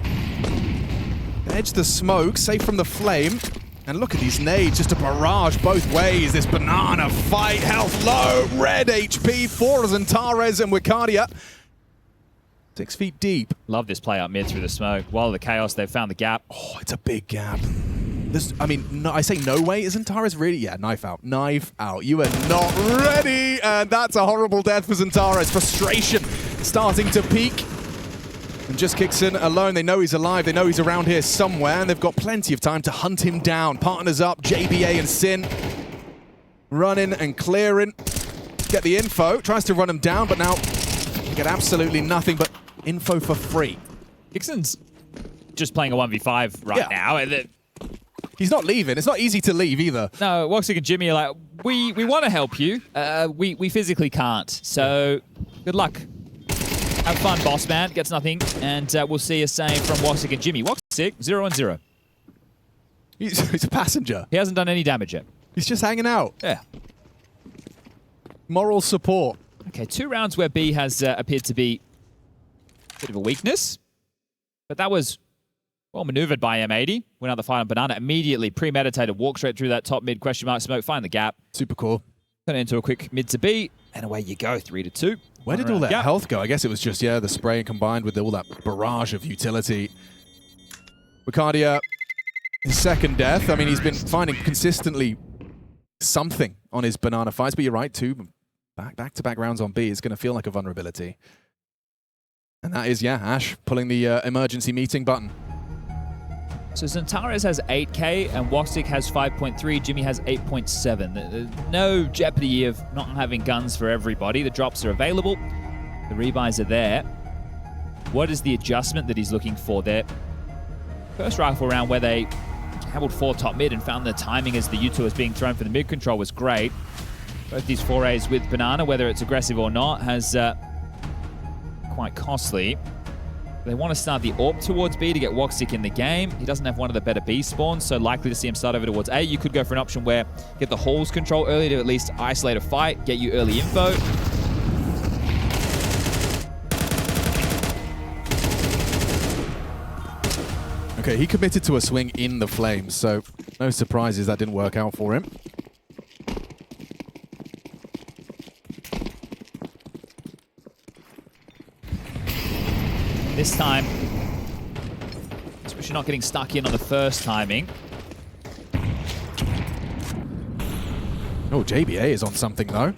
Edge the smoke, safe from the flame. And look at these nades, just a barrage both ways. This banana fight, health low, red HP for Zantares and Wicardia. 6 feet deep. Love this play up mid through the smoke. While the chaos, they've found the gap. Oh, it's a big gap. This, I mean, no, I say no way. Isn't Zantares really? Yeah, knife out. Knife out. You are not ready. And that's a horrible death for Zantares. Frustration starting to peak. And just kicks in alone. They know he's alive. They know he's around here somewhere. And they've got plenty of time to hunt him down. Partners up. JBA and Sin. Running and clearing. Get the info. Tries to run him down, but now get absolutely nothing but info for free. Dixon's just playing a 1v5 right now. He's not leaving. It's not easy to leave either. No, Woxic and Jimmy are like, we want to help you. We physically can't. So good luck. Have fun, boss man. Gets nothing. And we'll see a same from Woxic and Jimmy. Woxic, 0-0. He's a passenger. He hasn't done any damage yet. He's just hanging out. Yeah. Moral support. Okay, 2 rounds where B has appeared to be a bit of a weakness. But that was Well maneuvered by M80. Went out the fight on Banana. Immediately premeditated. Walk straight through that top mid question mark smoke. Find the gap. Super cool. Turn it into a quick mid to B. And away you go. 3-2. Where did all that health go? I guess it was just, yeah, the spray combined with all that barrage of utility. Wicardia, his second death. I mean, he's been finding consistently something on his Banana fights, but you're right, too. Back-to-back rounds on B is going to feel like a vulnerability. And that is, yeah, Ash pulling the emergency meeting button. So Zantares has 8k and Woxic has 5.3. Jimmy has 8.7. There's no jeopardy of not having guns for everybody. The drops are available. The rebuys are there. What is the adjustment that he's looking for there? First rifle round where they gambled 4 top mid and found the timing as the U2 was being thrown for the mid control was great. Both these forays with Banana, whether it's aggressive or not, has quite costly. They want to start the AWP towards B to get Woxic in the game. He doesn't have one of the better B spawns, so likely to see him start over towards A. You could go for an option where get the halls control early to at least isolate a fight, get you early info. Okay, he committed to a swing in the flames, so no surprises that didn't work out for him. This time, especially not getting stuck in on the first timing. Oh, JBA is on something, though.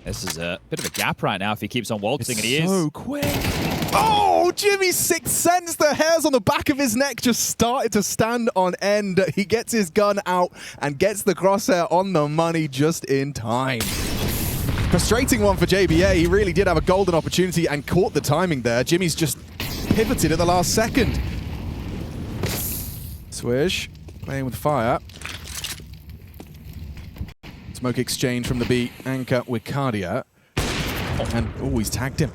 This is a bit of a gap right now if he keeps on waltzing, and he is. So quick. Oh, Jimmy's sixth sense. The hairs on the back of his neck just started to stand on end. He gets his gun out and gets the crosshair on the money just in time. Frustrating one for JBA. He really did have a golden opportunity and caught the timing there. Jimmy's just pivoted at the last second. Swish, playing with fire. Smoke exchange from the B anchor Wicardia. And, oh, he's tagged him.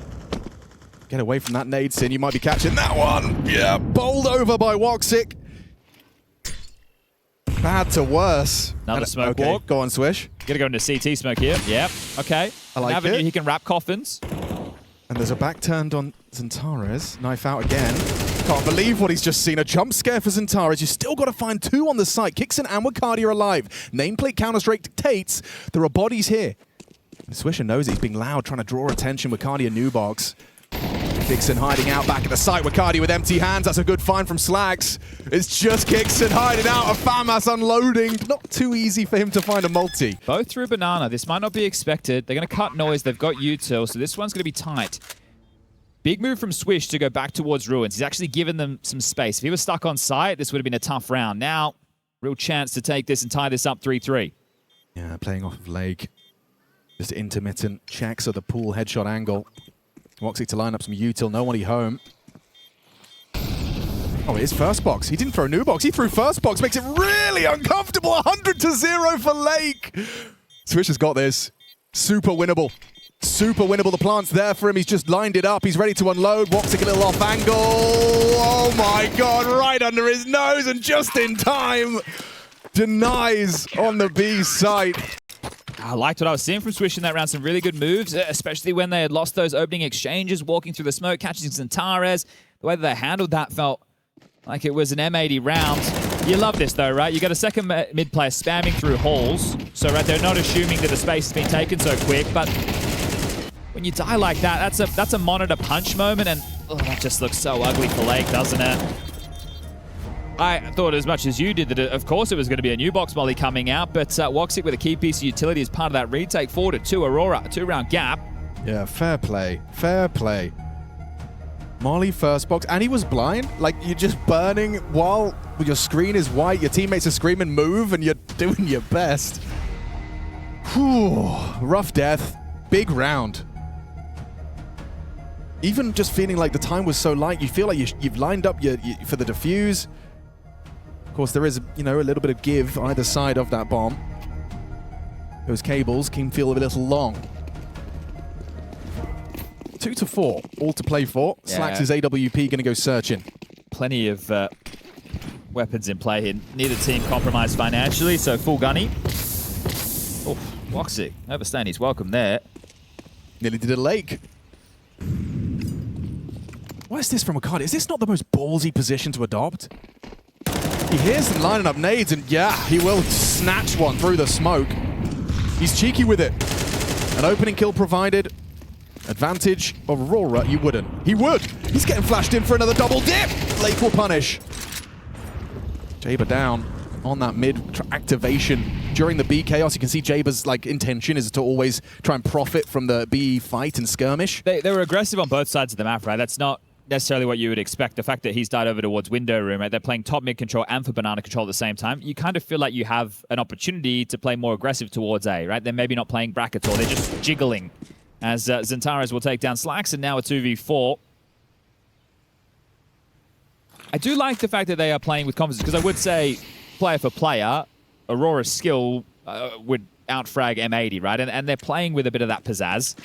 Get away from that nade, Sin. You might be catching that one. Yeah, bowled over by Woxic. Bad to worse. Another smoke okay, walk. Go on, Swish. Gonna go into CT smoke here. Yep. Okay. I like Avenue, it. he can wrap coffins. And there's a back turned on Zantares. Knife out again. Can't believe what he's just seen. A jump scare for Zantares. You still got to find 2 on the site. Kixon and Wicardia are alive. Nameplate Counter-Strike dictates there are bodies here. And Swisher knows he's being loud, trying to draw attention. Wicardia new box. Kixon hiding out back at the site. Wicardia with empty hands. That's a good find from Slags. It's just Kixon hiding out. A FAMAS unloading. Not too easy for him to find a multi. Both through Banana. This might not be expected. They're going to cut noise. They've got util, so this one's going to be tight. Big move from Swish to go back towards Ruins. He's actually given them some space. If he was stuck on site, this would have been a tough round. Now, real chance to take this and tie this up 3-3. Yeah, playing off of Lake. Just intermittent checks of the pool headshot angle. Woxic to line up some util. Nobody home. Oh, it is first box. He didn't throw new box. He threw first box. Makes it really uncomfortable. 100-0 for Lake. Swish has got this. Super winnable. Super winnable. The plant's there for him. He's just lined it up. He's ready to unload. Woxic a little off angle. Oh my God. Right under his nose and just in time. Denies on the B site. I liked what I was seeing from Swish in that round. Some really good moves, especially when they had lost those opening exchanges, walking through the smoke, catching Zantares. The way that they handled that felt like it was an M80 round. You love this though, right? You got a second mid player spamming through halls. So right, they're not assuming that the space has been taken so quick, but when you die like that, that's a monitor punch moment, and that just looks so ugly for Lake, doesn't it? I thought as much as you did that, of course, it was going to be a new box molly coming out, but Woxic with a key piece of utility as part of that retake. 4-2 Aurora, a 2-round gap. Yeah, fair play. Fair play. Molly first box, and he was blind. Like, you're just burning while your screen is white, your teammates are screaming move, and you're doing your best. Whew. Rough death. Big round. Even just feeling like the time was so light, you feel like you've lined up for the defuse. Of course, there is, you know, a little bit of give either side of that bomb. Those cables can feel a little long. 2-4, all to play for. Yeah. Slacks is AWP going to go searching. Plenty of weapons in play here. Neither team compromised financially, so full gunny. Oh, Woxic overstaying his welcome there. Nearly did a Lake. Why What is this from Wakadi? Is this not the most ballsy position to adopt? He hears them lining up nades, and yeah, he will snatch one through the smoke. He's cheeky with it. An opening kill provided. Advantage of Aurora, you wouldn't. He would! He's getting flashed in for another double dip! Lake will punish. Jabba down on that mid activation during the B chaos. You can see Jabba's intention is to always try and profit from the B fight and skirmish. They were aggressive on both sides of the map, right? That's not necessarily what you would expect. The fact that he's died over towards window room, right? They're playing top mid control and for banana control at the same time. You kind of feel like you have an opportunity to play more aggressive towards A, right? They're maybe not playing brackets or they're just jiggling as Xantares will take down Slacks, and now a 2v4. I do like the fact that they are playing with confidence, because I would say, player for player, Aurora's skill would outfrag M80, right? And they're playing with a bit of that pizzazz.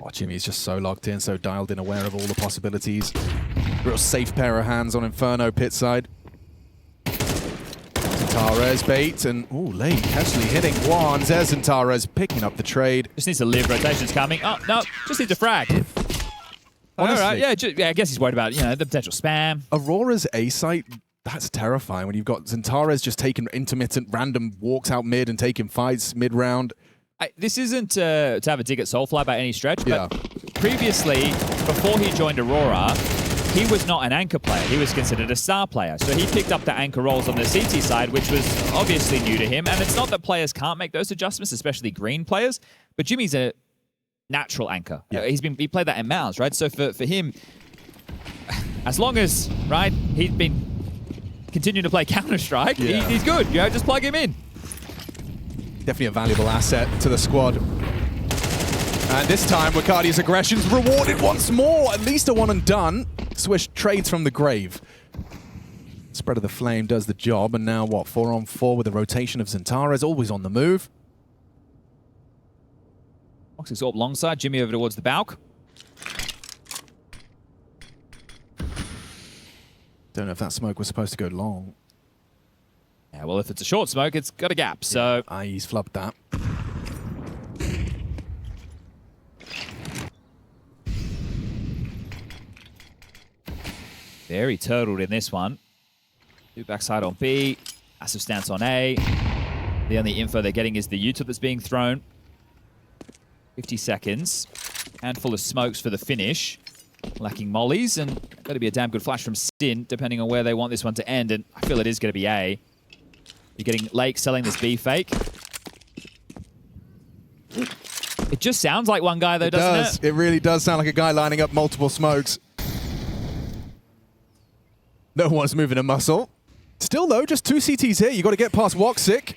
Watch him, he's just so locked in, so dialed in, aware of all the possibilities. Real safe pair of hands on Inferno pit side. Xantares bait, and ooh, late actually hitting one. Xantares picking up the trade. Just needs to live, rotation's coming. Oh, no, just needs to frag. All right, yeah, I guess he's worried about, the potential spam. Aurora's A site, that's terrifying when you've got Xantares just taking intermittent random walks out mid and taking fights mid-round. This isn't to have a dig at Soulfly by any stretch, but previously, before he joined Aurora, he was not an anchor player. He was considered a star player. So he picked up the anchor roles on the CT side, which was obviously new to him. And it's not that players can't make those adjustments, especially green players, but Jimmy's a natural anchor. Yeah. He played that in Mouse, right? So for him, as long as, right, he's been continuing to play Counter-Strike, he's good. Just plug him in. Definitely a valuable asset to the squad. And this time, Wakadi's aggression's rewarded once more. At least a one and done. Swish trades from the grave. Spread of the Flame does the job. And now, what, 4-on-4 with the rotation of Xantares, always on the move. Fox's up alongside, Jimmy over towards the Balk. Don't know if that smoke was supposed to go long. Yeah, well, if it's a short smoke, it's got a gap, so... He's flubbed that. Very turtled in this one. Two backside on B, massive stance on A. The only info they're getting is the U-tip that's being thrown. 50 seconds. Handful of smokes for the finish. Lacking mollies, and got to be a damn good flash from Sin, depending on where they want this one to end, and I feel it is going to be A. You're getting Lake selling this B fake. It just sounds like one guy, though, doesn't it? It really does sound like a guy lining up multiple smokes. No one's moving a muscle. Still, though, just two CTs here. You got to get past Woxic.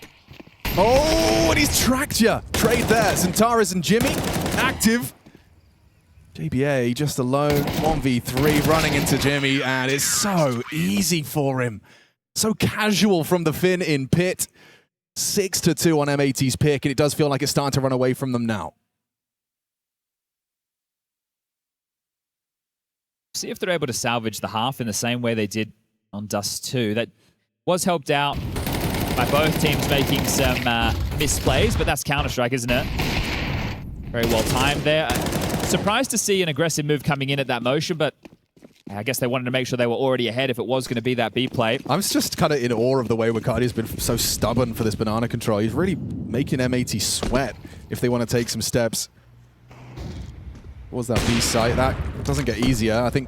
Oh, and he's tracked you. Trade there. Xantares and Jimmy active. JBA just alone. 1v3 running into Jimmy, and it's so easy for him. So casual from the Finn in pit. 6-2 on M80's pick, and it does feel like it's starting to run away from them now. See if they're able to salvage the half in the same way they did on Dust2. That was helped out by both teams making some misplays, but that's Counter-Strike, isn't it? Very well timed there. Surprised to see an aggressive move coming in at that motion, but I guess they wanted to make sure they were already ahead if it was going to be that B play. I'm just kind of in awe of the way Wakadi's been so stubborn for this banana control. He's really making M80 sweat if they want to take some steps. What was that B site? That doesn't get easier. I think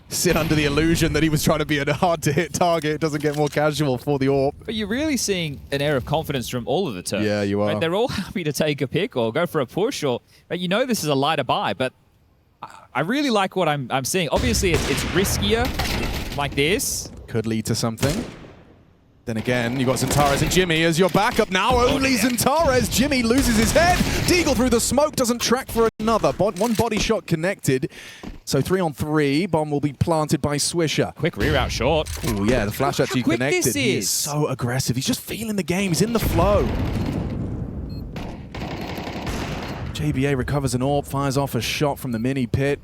sit under the illusion that he was trying to be a hard-to-hit target. It doesn't get more casual for the AWP. But you're really seeing an air of confidence from all of the turns. Yeah, you are. Right? They're all happy to take a pick or go for a push, or right? You know this is a lighter buy, but I really like what I'm seeing. Obviously, it's riskier like this. Could lead to something. Then again, you've got Xantares and Jimmy as your backup now. Only Xantares. Jimmy loses his head. Deagle through the smoke, doesn't track for another. One body shot connected. So 3-on-3. Bomb will be planted by Swisher. Quick reroute short. Oh yeah, the flash actually quick connected. This He is so aggressive. He's just feeling the game. He's in the flow. JBA recovers an AWP, fires off a shot from the mini pit.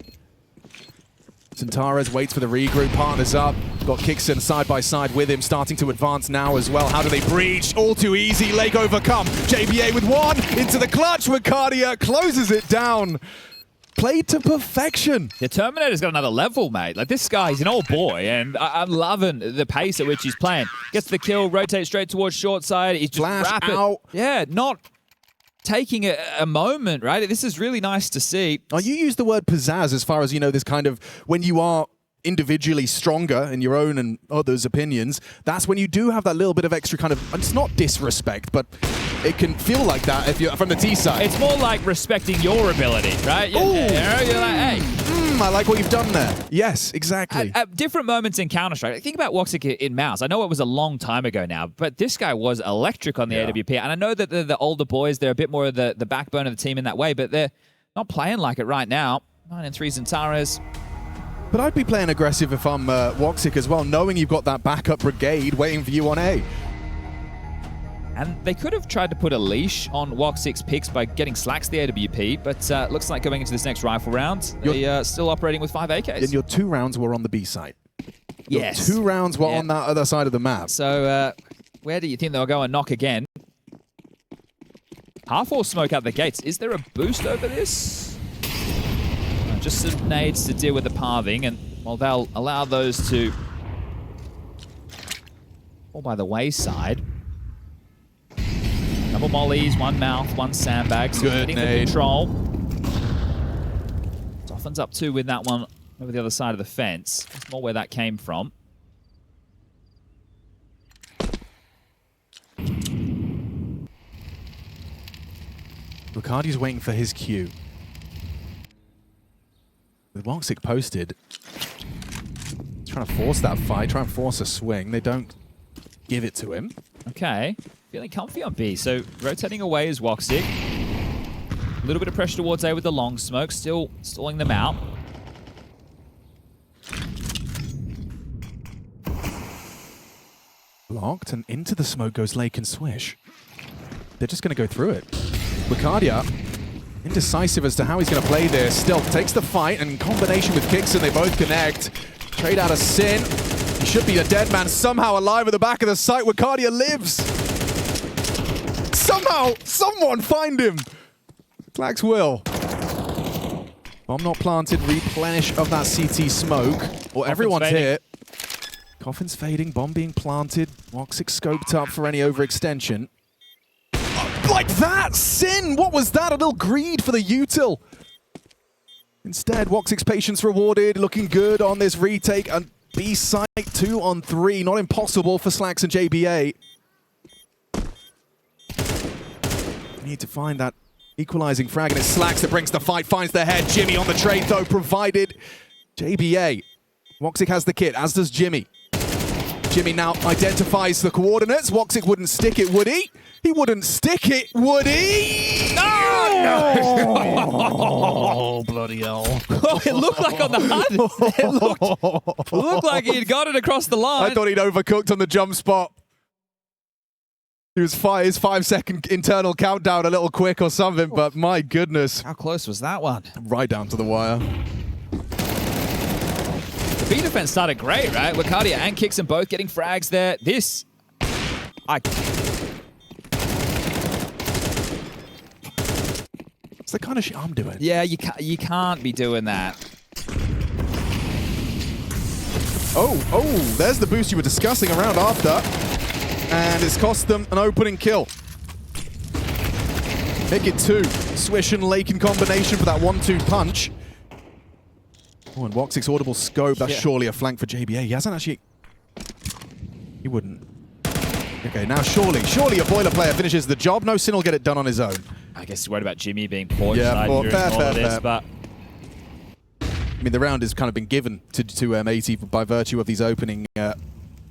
Xantares waits for the regroup, partners up. Got Kixon side by side with him, starting to advance now as well. How do they breach? All too easy, Lake overcome. JBA with one, into the clutch. Wakadia closes it down. Played to perfection. The Terminator's got another level, mate. Like, this guy, he's an old boy, and I'm loving the pace at which he's playing. Gets the kill, rotates straight towards short side. He's just Flash rapid. out. Yeah, not taking a moment, right? This is really nice to see. Oh, you use the word pizzazz as far as, you know, this kind of, when you are individually stronger in your own and others' opinions, that's when you do have that little bit of extra kind of, it's not disrespect, but it can feel like that if you're from the T side. It's more like respecting your ability, right? You're like, hey. I like what you've done there. Yes, exactly. At different moments in Counter-Strike, think about Woxic in Mouse. I know it was a long time ago now, but this guy was electric on the AWP. And I know that the older boys, they're a bit more of the backbone of the team in that way, but they're not playing like it right now. 9-3 Zentares. But I'd be playing aggressive if I'm Woxic as well, knowing you've got that backup brigade waiting for you on A. And they could have tried to put a leash on Woxic's picks by getting Slacks the AWP, but looks like going into this next rifle round, they're still operating with 5 AKs. And your 2 rounds were on the B side. Yes. Your 2 rounds were on that other side of the map. So where do you think they'll go and knock again? Half or smoke out the gates. Is there a boost over this? Just some nades to deal with the pathing, and well, they'll allow those to fall by the wayside. Double mollies, 1 mouth, 1 sandbag. So good getting the control. Softens up 2 with that one over the other side of the fence. That's more where that came from. Ricardi's waiting for his cue. With Woxic posted, trying to force that fight, try and force a swing. They don't give it to him. Okay, feeling comfy on B. So rotating away is Woxic. A little bit of pressure towards A with the long smoke, still stalling them out. Blocked, and into the smoke goes Lake and Swish. They're just going to go through it. Ricardia, indecisive as to how he's going to play this. Still takes the fight, and in combination with Kixon, they both connect. Trade out of Sin. He should be a dead man, somehow alive at the back of the site. Ricardia lives. Somehow, someone find him. Flags will. Bomb not planted, replenish of that CT smoke. Well, everyone's here. Coffin's fading, bomb being planted. Woxic scoped up for any overextension. Like that! Sin! What was that? A little greed for the util. Instead, Woxic's patience rewarded, looking good on this retake. And B site 2 on 3, not impossible for Slacks and JBA. Need to find that equalizing frag, and it's Slacks that brings the fight, finds the head. Jimmy on the trade though, provided. JBA. Woxic has the kit, as does Jimmy. Jimmy now identifies the coordinates. Woxic wouldn't stick it, would he? He wouldn't stick it, would he? Oh, bloody hell. Oh, it looked like on the HUD. It looked like he'd got it across the line. I thought he'd overcooked on the jump spot. He was his 5-second internal countdown a little quick or something, but my goodness. How close was that one? Right down to the wire. The B defense started great, right? Ricardia and Kixon both getting frags there. It's the kind of shit I'm doing. Yeah, you can't be doing that. Oh, there's the boost you were discussing around after. And it's cost them an opening kill. Make it 2. Swish and Lake in combination for that 1-2 punch. Oh, and Woxic's audible scope. That's surely a flank for JBA. He hasn't actually... He wouldn't. Okay, now surely a boiler player finishes the job. No Sin will get it done on his own. I guess he's worried about Jimmy being Porte Yeah, during fair, all of this, but... I mean, the round has kind of been given to M80 by virtue of these opening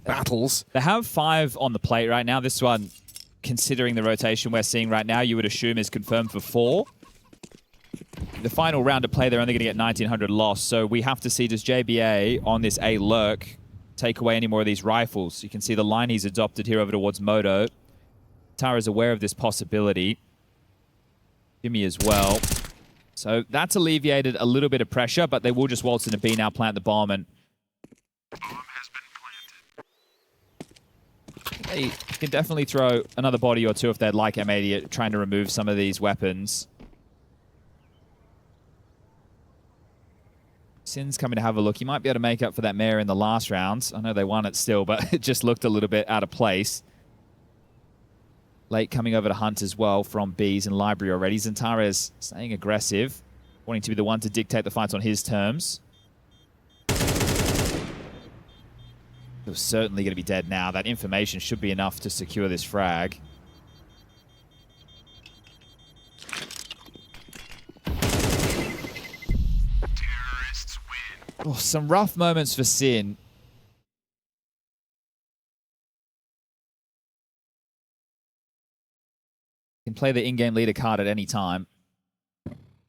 battles. They have 5 on the plate right now. This one, considering the rotation we're seeing right now, you would assume is confirmed for 4. The final round of play, they're only going to get 1900 loss, so we have to see, does JBA on this A lurk take away any more of these rifles? You can see the line he's adopted here over towards Moto. Tara's aware of this possibility. Jimmy as well. So that's alleviated a little bit of pressure, but they will just waltz into B now, plant the bomb, and they can definitely throw another body or 2 if they'd like M80 at trying to remove some of these weapons. Sin's coming to have a look. He might be able to make up for that mare in the last round. I know they won it still, but it just looked a little bit out of place. Late coming over to Hunt as well from Bees and Library already. Zentares staying aggressive, wanting to be the one to dictate the fights on his terms. They're certainly going to be dead now. That information should be enough to secure this frag. Oh, some rough moments for Sin. Can play the in-game leader card at any time.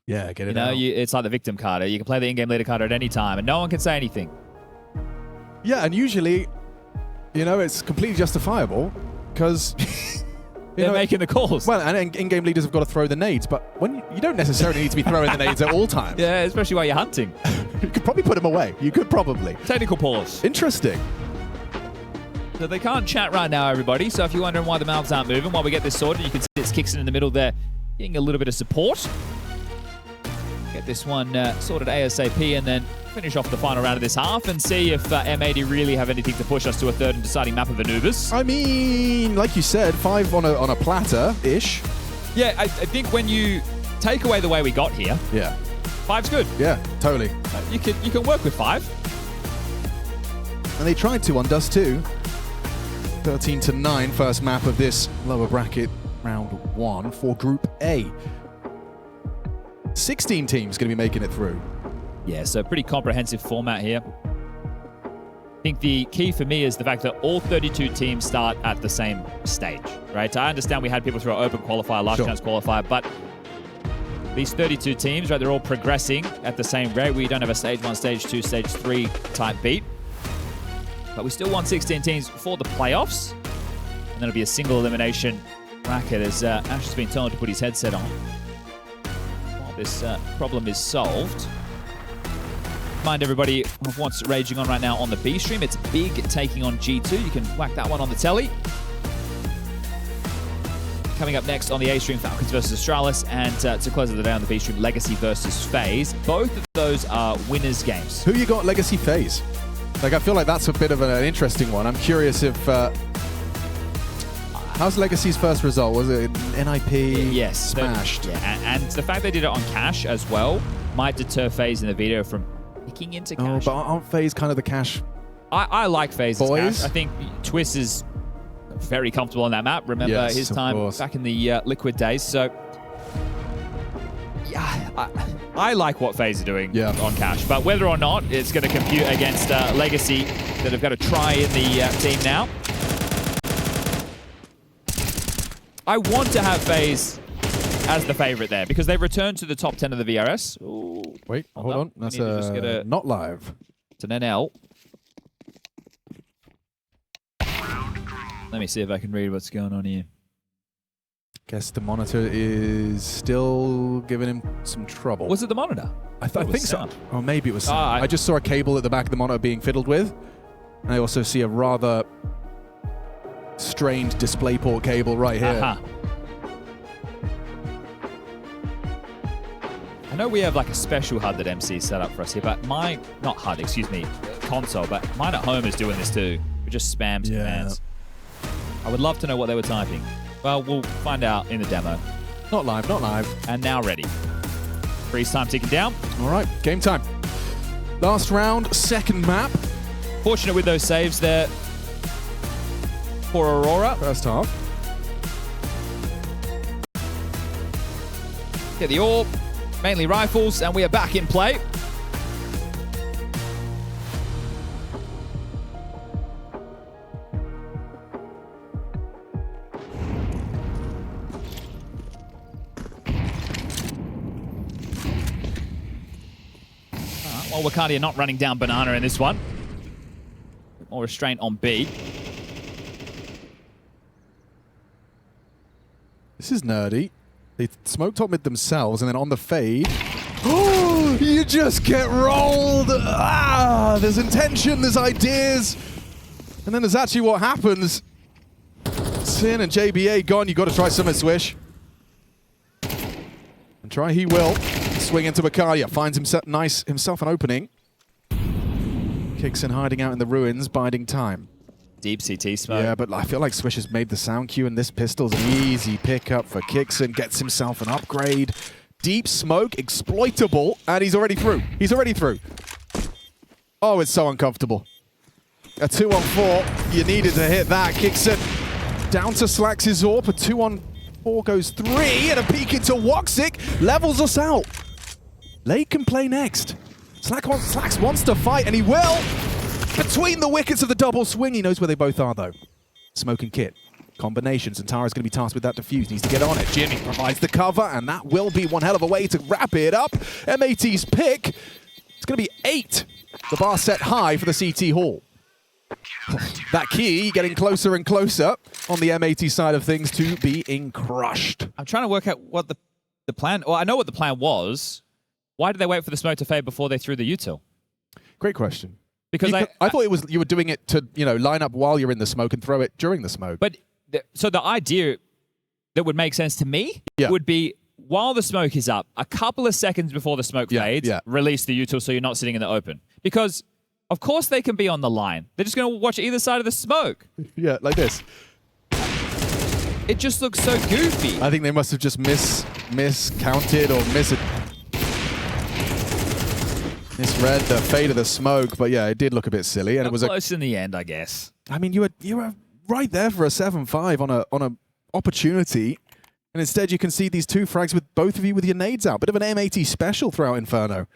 Yeah, get it out. It's like the victim card. You can play the in-game leader card at any time, and no one can say anything. Yeah, and usually, it's completely justifiable because they're making the calls. Well, and in-game leaders have got to throw the nades, but when you don't necessarily need to be throwing the nades at all times. Yeah, especially while you're hunting. You could probably put them away. You could probably. Technical pause. Interesting. So they can't chat right now, everybody. So if you're wondering why the mouths aren't moving, while we get this sorted, you can see it's Kixon in the middle there, getting a little bit of support. Get this one sorted ASAP and then finish off the final round of this half and see if M80 really have anything to push us to a third and deciding map of Anubis. I mean, like you said, 5 on a platter-ish. Yeah, I think when you take away the way we got here, yeah, 5's good. Yeah, totally. You can work with 5. And they tried to on Dust2. 13-9, first map of this lower bracket, round 1 for Group A. 16 teams going to be making it through. Yeah, so pretty comprehensive format here. I think the key for me is the fact that all 32 teams start at the same stage, right? I understand we had people through our open qualifier, last chance qualifier, but these 32 teams, right, they're all progressing at the same rate. We don't have a stage 1, stage 2, stage 3 type beat. But we still want 16 teams for the playoffs. And that'll be a single elimination bracket as Ash has been told to put his headset on while this problem is solved. Remind everybody of what's raging on right now on the B stream. It's Big taking on G2. You can whack that one on the telly. Coming up next on the A stream, Falcons versus Astralis, and to close the day on the B stream, Legacy versus FaZe. Both of those are winners' games. Who you got Legacy FaZe? Like, I feel like that's a bit of an interesting one. I'm curious if... how's Legacy's first result? Was it NIP? Yes. Smashed? Yeah, and the fact they did it on Cash as well might deter FaZe in the video from picking into Cash. Oh, but aren't FaZe kind of the Cash I like FaZe as boys? Cash. I think Twist is very comfortable on that map. Remember his time back in the Liquid days. So, yeah, I like what FaZe are doing on Cash. But whether or not it's going to compute against Legacy that have got to try in the team now. I want to have FaZe as the favorite there because they've returned to the top 10 of the VRS. Ooh, wait, hold on. That's not live. It's an NL. Let me see if I can read what's going on here. Guess the monitor is still giving him some trouble. Was it the monitor? I think so. Or maybe it was sound. I just saw a cable at the back of the monitor being fiddled with. And I also see a rather strained DisplayPort cable right here. I know we have like a special HUD that MC set up for us here, but mine, not HUD, excuse me, console, but mine at home is doing this too. We just spam commands. I would love to know what they were typing. Well, we'll find out in the demo. Not live, not live. And now ready. Freeze time ticking down. All right, game time. Last round, second map. Fortunate with those saves there for Aurora. First half. Get the orb, mainly rifles, and we are back in play. Well, Wacardia not running down Banana in this one. More restraint on B. This is nerdy. They smoke top mid themselves, and then on the fade, oh, you just get rolled. There's intention, there's ideas, and then there's actually what happens. Sin and JBA gone. You got to try Summit Swish, and try he will. Swing into Wacardia, finds himself an opening. Kixon hiding out in the ruins, biding time. Deep CT smoke. Yeah, but I feel like Swish has made the sound cue, and this pistol's an easy pickup for Kixon. Gets himself an upgrade. Deep smoke, exploitable, and he's already through. He's already through. Oh, it's so uncomfortable. A 2-on-4. You needed to hit that. Kixon down to Slack's Zorp. A 2-on-4 goes 3, and a peek into Woxic levels us out. Lake can play next. Slacks wants to fight, and he will. Between the wickets of the double swing, he knows where they both are, though. Smoke and Kit. Combinations, and Tara's going to be tasked with that defuse. Needs to get on it. Jimmy provides the cover, and that will be one hell of a way to wrap it up. M80's pick. It's going to be 8. The bar set high for the CT Hall. That key getting closer and closer on the M80 side of things to being crushed. I'm trying to work out what the plan... Well, I know what the plan was. Why did they wait for the smoke to fade before they threw the util? Great question. Because I thought it was you were doing it to line up while you're in the smoke and throw it during the smoke. But so the idea that would make sense to me Yeah. would be while the smoke is up, a couple of seconds before the smoke fades, release the util so you're not sitting in the open. Because of course they can be on the line. They're just going to watch either side of the smoke. Yeah, like this. It just looks so goofy. I think they must have just miscounted or misread the fate of the smoke, but yeah, it did look a bit silly, and it was close in the end, I guess. I mean, you were right there for a 7-5 on a opportunity, and instead you can see these 2 frags with both of you with your nades out. Bit of an M80 special throughout Inferno.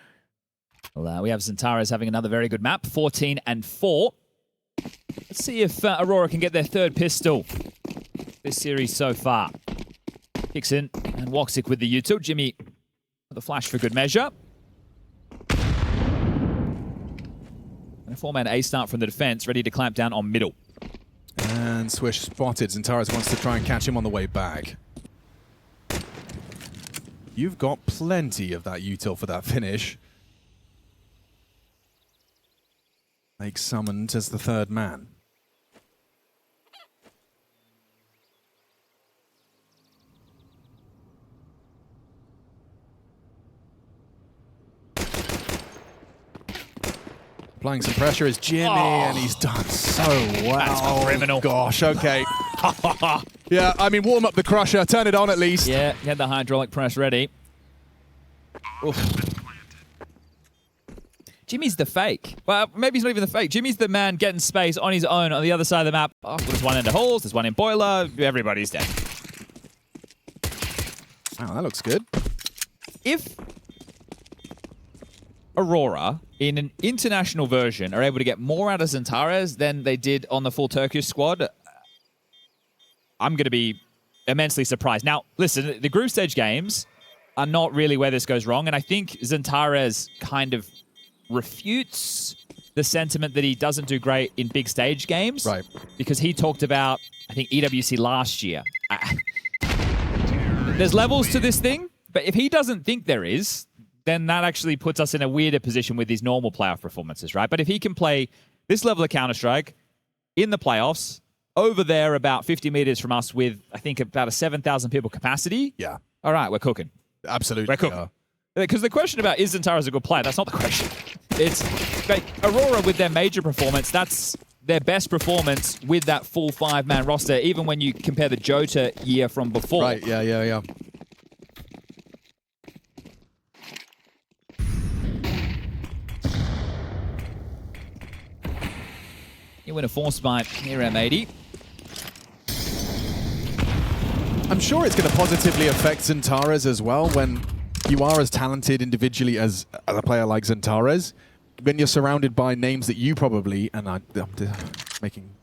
Well, we have Zentares having another very good map, 14-4. Let's see if Aurora can get their 3rd pistol this series so far. Kixon and Woxic with the util. Jimmy with the flash for good measure. And a 4-man A start from the defense, ready to clamp down on middle. And Swish spotted. Zentares wants to try and catch him on the way back. You've got plenty of that util for that finish. Lake summoned as the 3rd man. Applying some pressure is Jimmy, and he's done so well. That's criminal. Gosh, okay. Yeah, I mean, warm up the crusher, turn it on at least. Yeah, get the hydraulic press ready. Oof. Jimmy's the fake. Well, maybe he's not even the fake. Jimmy's the man getting space on his own on the other side of the map. Oh, there's one in the halls, there's one in boiler, everybody's dead. Wow, that looks good. If Aurora, in an international version, are able to get more out of Zentares than they did on the full Turkish squad, I'm going to be immensely surprised. Now, listen, the group stage games are not really where this goes wrong, and I think Zentares kind of refutes the sentiment that he doesn't do great in big stage games. Right. Because he talked about, I think, EWC last year. There's levels to this thing, but if he doesn't think there is, then that actually puts us in a weirder position with his normal playoff performances, right? But if he can play this level of Counter-Strike in the playoffs, over there about 50 meters from us with, I think, about a 7,000 people capacity, Yeah. all right, we're cooking. Absolutely. We're cooking. Because the question about is Zentares a good player, that's not the question. It's like Aurora with their major performance, that's their best performance with that full 5-man roster, even when you compare the Jota year from before. Right, yeah. You win a 4-spite here, M80. I'm sure it's going to positively affect Zentares as well when you are as talented individually as a player like Zentares. When you're surrounded by names that you probably, and I'm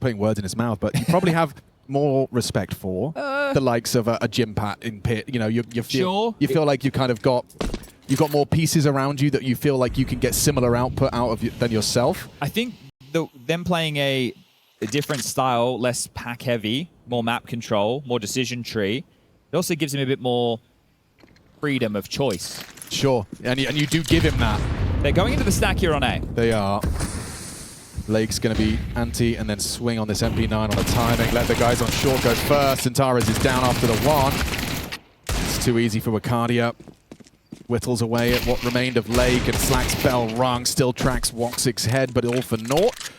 putting words in his mouth, but you probably have more respect for the likes of a Jimpphat in Pit. You know, you feel like you kind of you've got more pieces around you that you feel like you can get similar output out of than yourself. I think them playing a different style, less pack heavy, more map control, more decision tree, it also gives him a bit more freedom of choice. Sure, and you do give him that. They're going into the stack here on A. They are. Lake's going to be anti and then swing on this MP9 on the timing. Let the guys on short go first. Zentares is down after the 1. It's too easy for Wakadia. Whittles away at what remained of Lake, and Slack's bell rung, still tracks Woxic's head, but all for naught.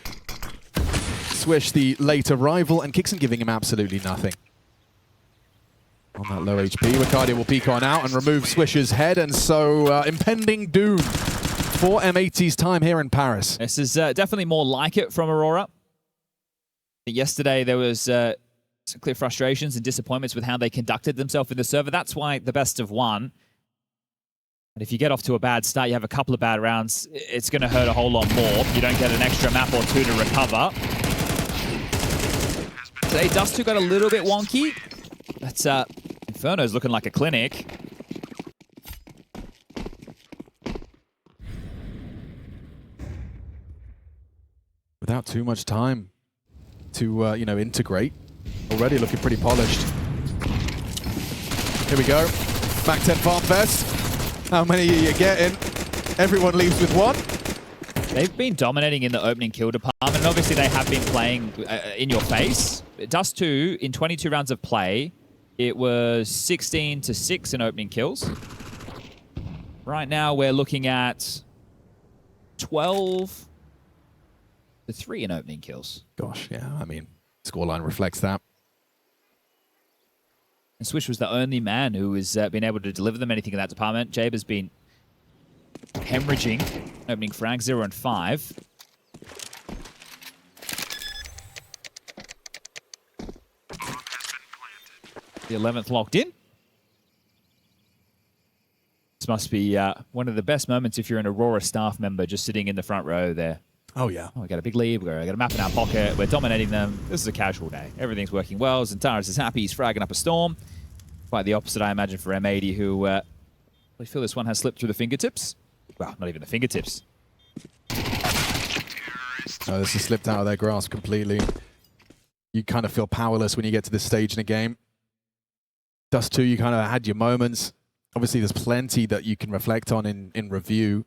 Swish, the late arrival, and Kixon giving him absolutely nothing. On that low HP, Wicardia will peek on out and remove Swish's head, and so impending doom for M80's time here in Paris. This is definitely more like it from Aurora. Yesterday there was some clear frustrations and disappointments with how they conducted themselves in the server. That's why the best of one. And if you get off to a bad start, you have a couple of bad rounds, it's going to hurt a whole lot more. You don't get an extra map or two to recover. Today, Dust2 got a little bit wonky. That's Inferno's looking like a clinic. Without too much time to, you know, integrate. Already looking pretty polished. Here we go. Mac 10 Farm Fest. How many are you getting? Everyone leaves with one. They've been dominating in the opening kill department, and obviously they have been playing in your face. Dust2, in 22 rounds of play, it was 16-6 in opening kills. Right now, we're looking at 12-3 in opening kills. Gosh, yeah, I mean, scoreline reflects that. And Swish was the only man who has been able to deliver them anything in that department. Jabe has been hemorrhaging, opening frag 0 and 5. The 11th locked in. This must be one of the best moments if you're an Aurora staff member just sitting in the front row there. Oh, yeah. Oh, we got a big lead. We got a map in our pocket. We're dominating them. This is a casual day. Everything's working well. Zentaris is happy. He's fragging up a storm. Quite the opposite, I imagine, for M80, who I feel this one has slipped through the fingertips. Well, not even the fingertips. Oh, this has slipped out of their grasp completely. You kind of feel powerless when you get to this stage in a game. Dust2, you kind of had your moments. Obviously, there's plenty that you can reflect on in review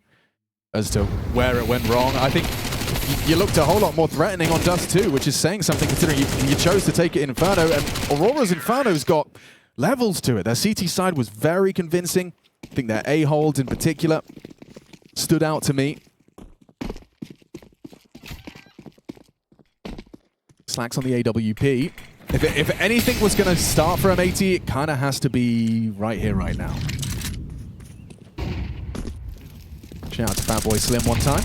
as to where it went wrong. I think you looked a whole lot more threatening on Dust2, which is saying something considering you chose to take it in Inferno, and Aurora's Inferno's got levels to it. Their CT side was very convincing. I think their A-holds in particular stood out to me. Slacks on the AWP. If anything was going to start for M80, it kind of has to be right here, right now. Shout out to Fat Boy Slim one time.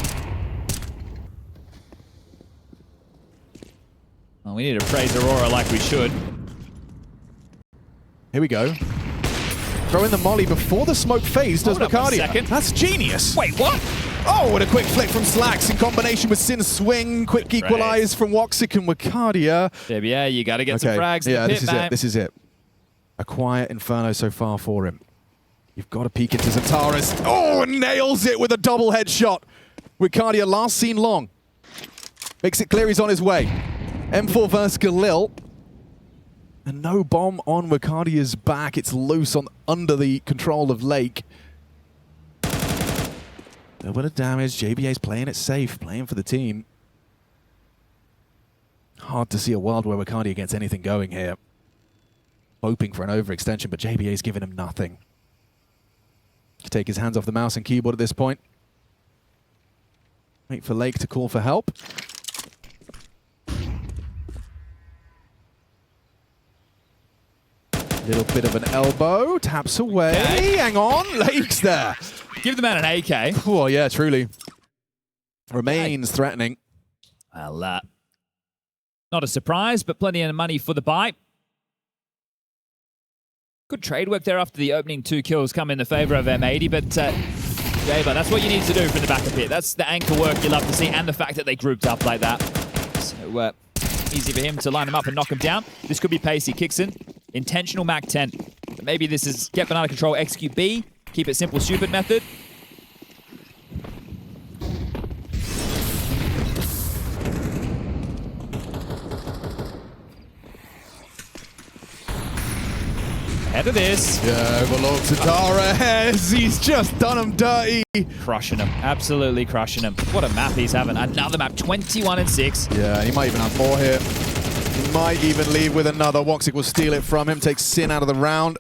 Well, we need to praise Aurora like we should. Here we go. Throw in the molly before the smoke phase does Wicardia. That's genius. Wait, what? Oh, what a quick flick from Slacks in combination with Sin's swing. Quick equalize from Woxic and Wicardia. Yeah, you got to get some frags in the pit, this is it. This is it. A quiet Inferno so far for him. You've got to peek into Zentaris. Oh, nails it with a double headshot. Wicardia last seen long. Makes it clear he's on his way. M4 versus Galil. And no bomb on Wicardia's back. It's loose under the control of Lake. A little bit of damage. JBA's playing it safe, playing for the team. Hard to see a world where Wicardia gets anything going here. Hoping for an overextension, but JBA's giving him nothing. To take his hands off the mouse and keyboard at this point. Wait for Lake to call for help. Little bit of an elbow, taps away. Okay. Hang on, Lake's there. Give the man an AK. Oh, yeah, truly. Remains threatening. Well, not a surprise, but plenty of money for the buy. Good trade work there after the opening 2 kills come in the favor of M80, but Jaber, that's what you need to do from the back of pit. That's the anchor work you love to see, and the fact that they grouped up like that. So easy for him to line him up and knock him down. This could be pacey. Kixon, intentional Mac 10. But maybe this is get banana control, execute B, keep it simple, stupid method. Ahead of this. Yeah, overlooked Zentaris. He's just done him dirty. Crushing him. Absolutely crushing him. What a map he's having. Another map, 21-6. Yeah, he might even have more here. He might even leave with another. Woxic will steal it from him, takes Sin out of the round.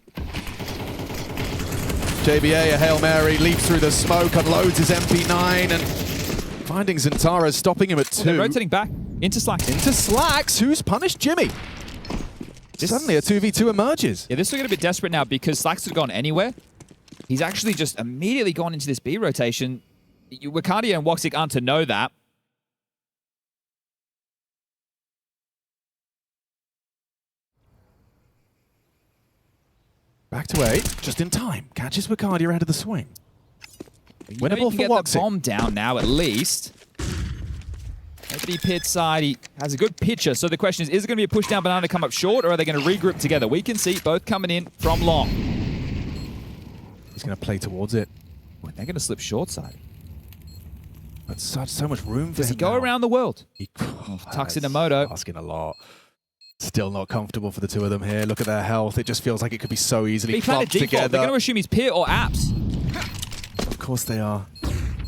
JBA, a Hail Mary, leaps through the smoke, unloads his MP9, and finding Zintara stopping him at 2. They're rotating back into Slacks. Into Slacks, who's punished Jimmy. Suddenly a 2v2 emerges. Yeah, this will get a bit desperate now because Slacks has gone anywhere. He's actually just immediately gone into this B rotation. Wicardia and Woxic aren't to know that. Back to 8, just in time. Catches Wicardia out of the swing. Winnable for Get Woxic. the bomb down now, at least. Nobody pit side. He has a good pitcher. So the question is it going to be a push down banana to come up short, or are they going to regroup together? We can see both coming in from long. He's going to play towards it. Well, they're going to slip short side. But so much room for Does he him go now. around the world? He Tucks in a moto. Asking a lot. Still not comfortable for the two of them here. Look at their health. It just feels like it could be so easily He played a clumped default. together. They're going to assume he's pit or apps. Of course they are.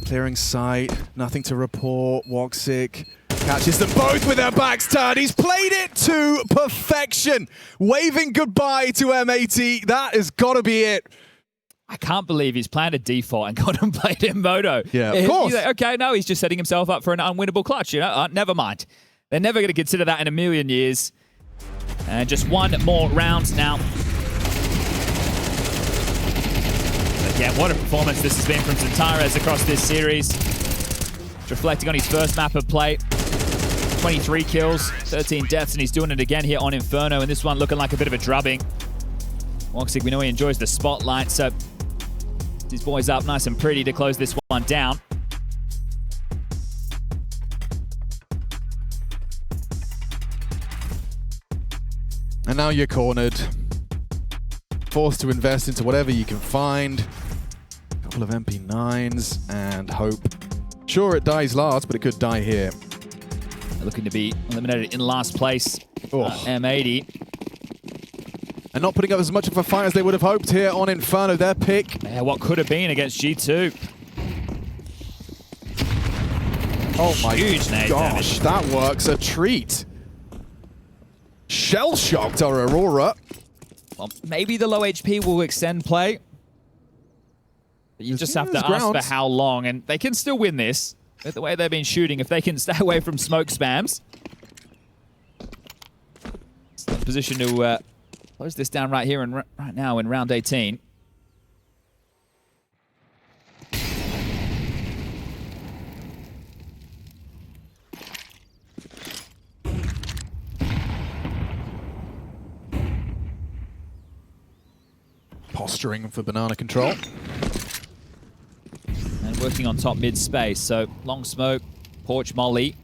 Clearing sight. Nothing to report. Woxic catches them both with their backs turned. He's played it to perfection. Waving goodbye to M80. That has got to be it. I can't believe he's planned a default and got him played in moto. Yeah, of course. He's like, okay, no, he's just setting himself up for an unwinnable clutch. You know, never mind. They're never going to consider that in a million years. And just one more round now. But yeah, what a performance this has been from Zintara across this series. Reflecting on his first map of play. 23 kills, 13 deaths, and he's doing it again here on Inferno. And this one looking like a bit of a drubbing. Woxic, we know he enjoys the spotlight, so these boys up nice and pretty to close this one down. And now you're cornered. Forced to invest into whatever you can find. A couple of MP9s and hope. Sure, it dies last, but it could die here. They're looking to be eliminated in last place. Oh. M80. And not putting up as much of a fight as they would have hoped here on Inferno. Their pick. Yeah, what could have been against G2. Oh my Huge nade gosh, damage. that works a treat. Shell-shocked our Aurora. Well, maybe the low HP will extend play. But you just have to ask for how long, and they can still win this. With the way they've been shooting, if they can stay away from smoke spams. It's in position to close this down right here and right now in round 18. Posturing for banana control. And working on top mid space, so long smoke, porch molly,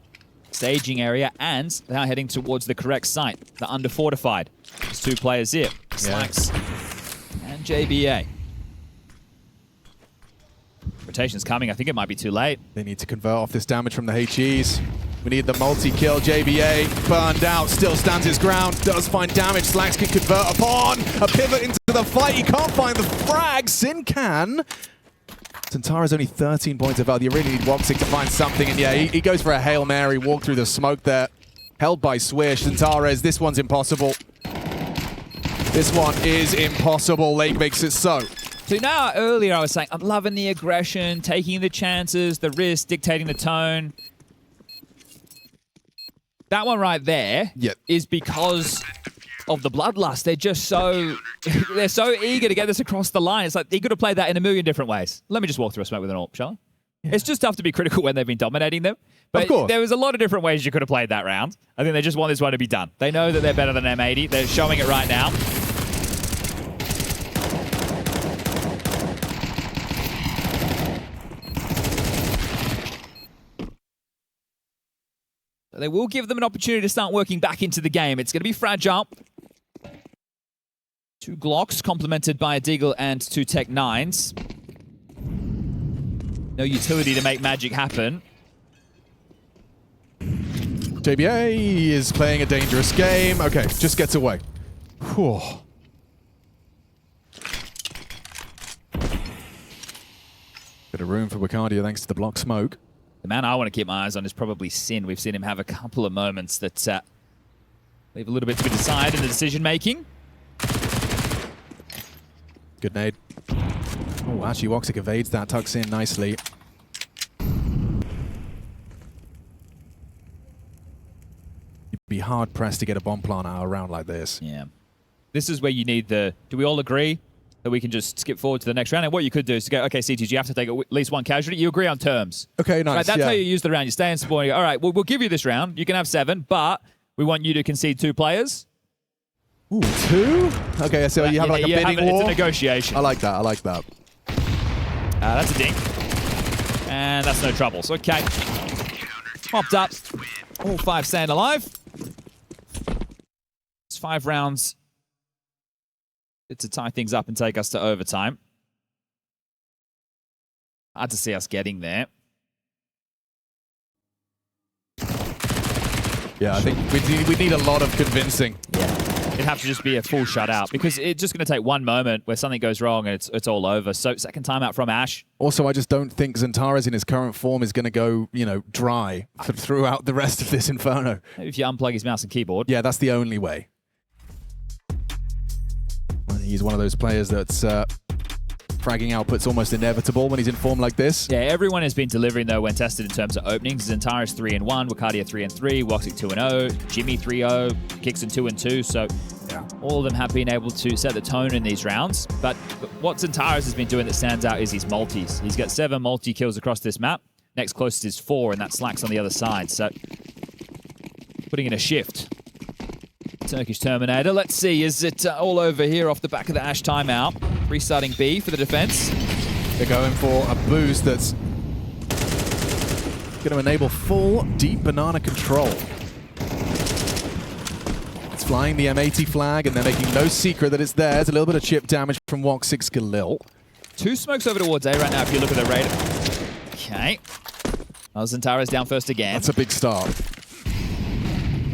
staging area, and now heading towards the correct site, the under fortified. There's two players here, Slacks and JBA. Rotation's coming, I think it might be too late. They need to convert off this damage from the HEs. We need the multi-kill. JBA burned out, still stands his ground, does find damage. Slacks can convert upon a pivot into the fight. He can't find the frag. Sin can. Zintara's only 13 points of value. You really need Woxic to find something. And yeah, he goes for a Hail Mary, walk through the smoke there. Held by Swish. Zintara's, this one's impossible. This one is impossible. Lake makes it so. So now, earlier I was saying, I'm loving the aggression, taking the chances, the risk, dictating the tone. That one right there is because of the bloodlust. They're just so they're so eager to get this across the line. It's like they could have played that in a million different ways. Let me just walk through a smoke with an AWP, shall I? Yeah. It's just tough to be critical when they've been dominating them. But there was a lot of different ways you could have played that round. I think they just want this one to be done. They know that they're better than M80. They're showing it right now. They will give them an opportunity to start working back into the game. It's going to be fragile. 2 Glocks complemented by a Deagle and 2 Tech 9s. No utility to make magic happen. JBA is playing a dangerous game. Okay, just gets away. Whew. Bit of room for Wicardia thanks to the block smoke. The man I want to keep my eyes on is probably Sin. We've seen him have a couple of moments that leave a little bit to be decided in the decision-making. Good nade. Oh, actually, Woxic evades that, tucks in nicely. You'd be hard-pressed to get a bomb plant out around like this. Yeah. This is where you need the... Do we all agree that we can just skip forward to the next round? And what you could do is to go, okay, CTG, you have to take at least one casualty. You agree on terms. Okay, nice. Right, that's how you use the round. You stay in support and you go, all right, we'll give you this round. You can have 7, but we want you to concede 2 players. Ooh, 2? Okay, so you have like a bidding war? It's a negotiation. I like that, I like that. That's a dink. And that's no trouble. So, okay. Popped up. All 5 staying alive. It's 5 rounds to tie things up and take us to overtime. Hard to see us getting there. Yeah, I think we need a lot of convincing. Yeah. It'd have to just be a full shutout because it's just going to take one moment where something goes wrong and it's all over. So second timeout from Ash. Also, I just don't think Xantares in his current form is going to go, you know, dry throughout the rest of this Inferno. Maybe if you unplug his mouse and keyboard. Yeah, that's the only way. He's one of those players that's fragging output's almost inevitable when he's in form like this. Yeah, everyone has been delivering though when tested in terms of openings. Xantares 3-1, Wakadia 3-3, Woxic 2-0, Jimmy 3-0, Kixon 2-2. So yeah, all of them have been able to set the tone in these rounds. But what Xantares has been doing that stands out is his multis. He's got 7 multi-kills across this map. Next closest is 4, and that Slack's on the other side. So putting in a shift. Turkish Terminator. Let's see, is it all over here off the back of the Ash timeout? Restarting B for the defense. They're going for a boost that's going to enable full deep banana control. It's flying the M80 flag, and they're making no secret that it's there. There's a little bit of chip damage from Woxic Galil. 2 smokes over towards A right now if you look at the radar. Okay. Xantares down first again. That's a big start.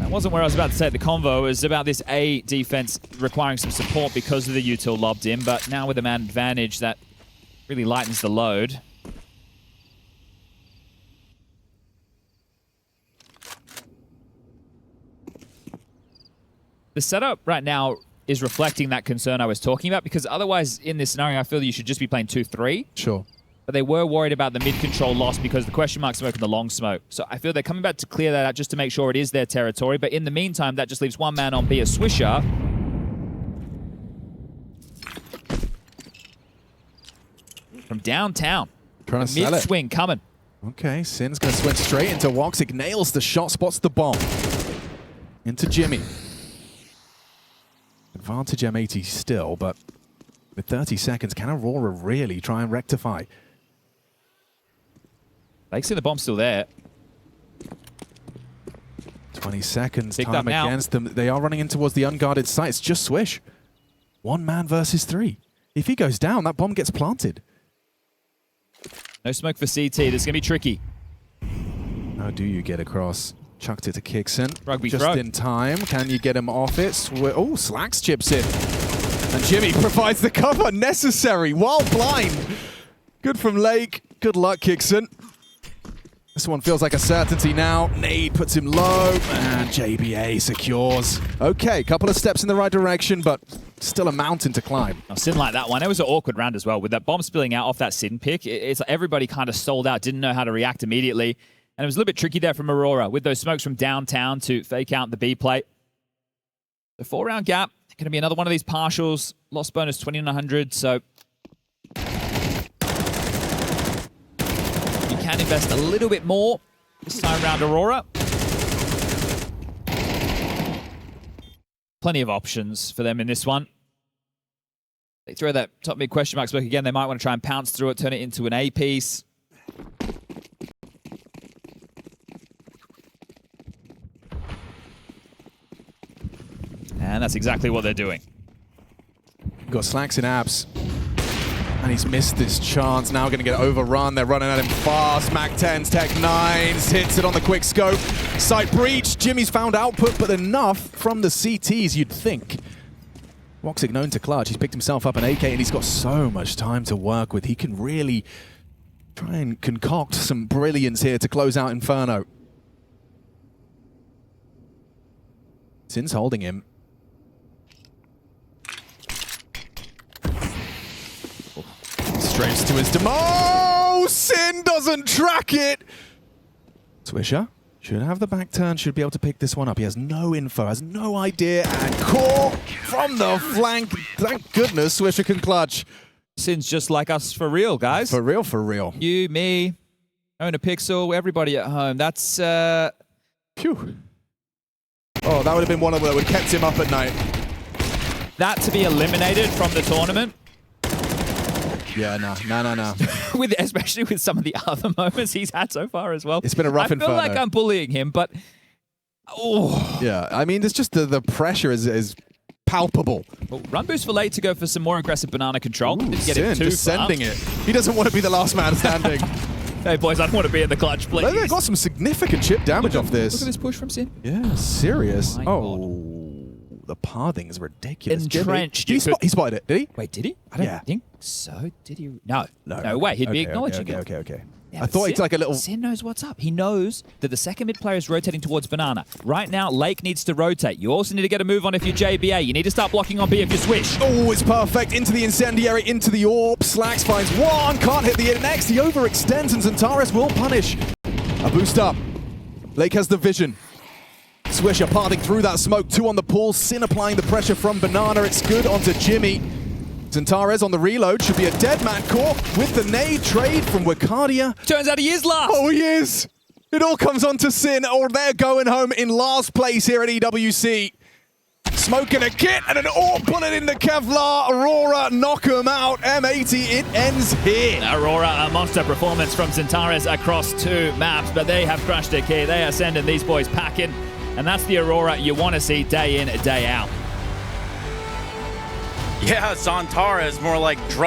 Wasn't where I was about to say the convo. It was about this A defense requiring some support because of the util lobbed in, but now with a man advantage, that really lightens the load. The setup right now is reflecting that concern I was talking about, because otherwise in this scenario I feel that you should just be playing 2-3. Sure. But they were worried about the mid-control loss because the question mark smoke and the long smoke. So I feel they're coming back to clear that out just to make sure it is their territory. But in the meantime, that just leaves one man on B, a Swisher. From downtown. Trying to sell it. Mid-swing coming. Okay, Sin's going to swing straight into Woxic. Nails the shot, spots the bomb. Into Jimmy. Advantage M80 still, but with 30 seconds, can Aurora really try and rectify? They see the bomb still there. 20 seconds, Picked time up now. against them. They are running in towards the unguarded site. It's just Swish. 1 man versus 3. If he goes down, that bomb gets planted. No smoke for CT. This is going to be tricky. How do you get across? Chucked it to Kixon. Rugby just throw. in time. Can you get him off it? Oh, Slacks chips in. And Jimmy provides the cover necessary while blind. Good from Lake. Good luck, Kixon. This one feels like a certainty now. Nade puts him low, and JBA secures. Okay, couple of steps in the right direction, but still a mountain to climb. Now, Sin like that one. It was an awkward round as well. With that bomb spilling out off that Sin pick, it's like everybody kind of sold out, didn't know how to react immediately. And it was a little bit tricky there from Aurora with those smokes from downtown to fake out the B plate. The 4-round gap, going to be another one of these partials. Loss bonus 2,900, so you can invest a little bit more this time around Aurora. Plenty of options for them in this one. They throw that top mid question mark smoke again. They might want to try and pounce through it, turn it into an A piece. And that's exactly what they're doing. Got Slacks in abs. And he's missed this chance. Now going to get overrun. They're running at him fast. Mac 10s, Tech 9s. Hits it on the quick scope. Sight breach. Jimmy's found output, but enough from the CTs, you'd think. Woxic known to clutch. He's picked himself up an AK, and he's got so much time to work with. He can really try and concoct some brilliance here to close out Inferno. Sin's holding him. Straight to his demo. Sin doesn't track it. Swisher should have the back turn, should be able to pick this one up. He has no info, has no idea, and caught from the flank. Thank goodness Swisher can clutch. Sin's just like us for real, guys. For real, for real. You, me, Own a Pixel, everybody at home. That's... Phew. Oh, that would have been one of them that would have kept him up at night. That to be eliminated from the tournament. Yeah, no. Especially with some of the other moments he's had so far as well. It's been a rough Inferno. I feel like I'm bullying him, but... Oh. Yeah, I mean, there's just the pressure is palpable. Well, run boost for late to go for some more aggressive banana control. Ooh, Didn't get it too just sending it. He doesn't want to be the last man standing. Hey, boys, I don't want to be in the clutch, please. They got some significant chip damage off this. Look at this push from Sin. Yeah, serious. Oh, the pathing is ridiculous. Entrenched. He spotted it, did he? Wait, did he? I don't think so. Did he? No No way. He'd be acknowledging it. Okay. Yeah, I thought it's like a little... Sin knows what's up. He knows that the second mid player is rotating towards Banana. Right now, Lake needs to rotate. You also need to get a move on if you're JBA. You need to start blocking on B if you Swish. Oh, it's perfect. Into the incendiary, into the orb. Slacks finds one. Can't hit the next. He overextends and Xantares will punish. A boost up. Lake has the vision. Swisher parting through that smoke. 2 on the pull. Sin applying the pressure from Banana. It's good onto Jimmy. Xantares on the reload, should be a dead man core with the nade trade from Wakadia. Turns out he is last. Oh, he is. It all comes on to Sin, or they're going home in last place here at EWC. Smoking a kit and an orb bullet in the Kevlar. Aurora knock him out. M80, it ends here. Aurora, a monster performance from Xantares across 2 maps, but they have crushed a key. They are sending these boys packing, and that's the Aurora you want to see day in, day out. Yeah, Xantares more like drug.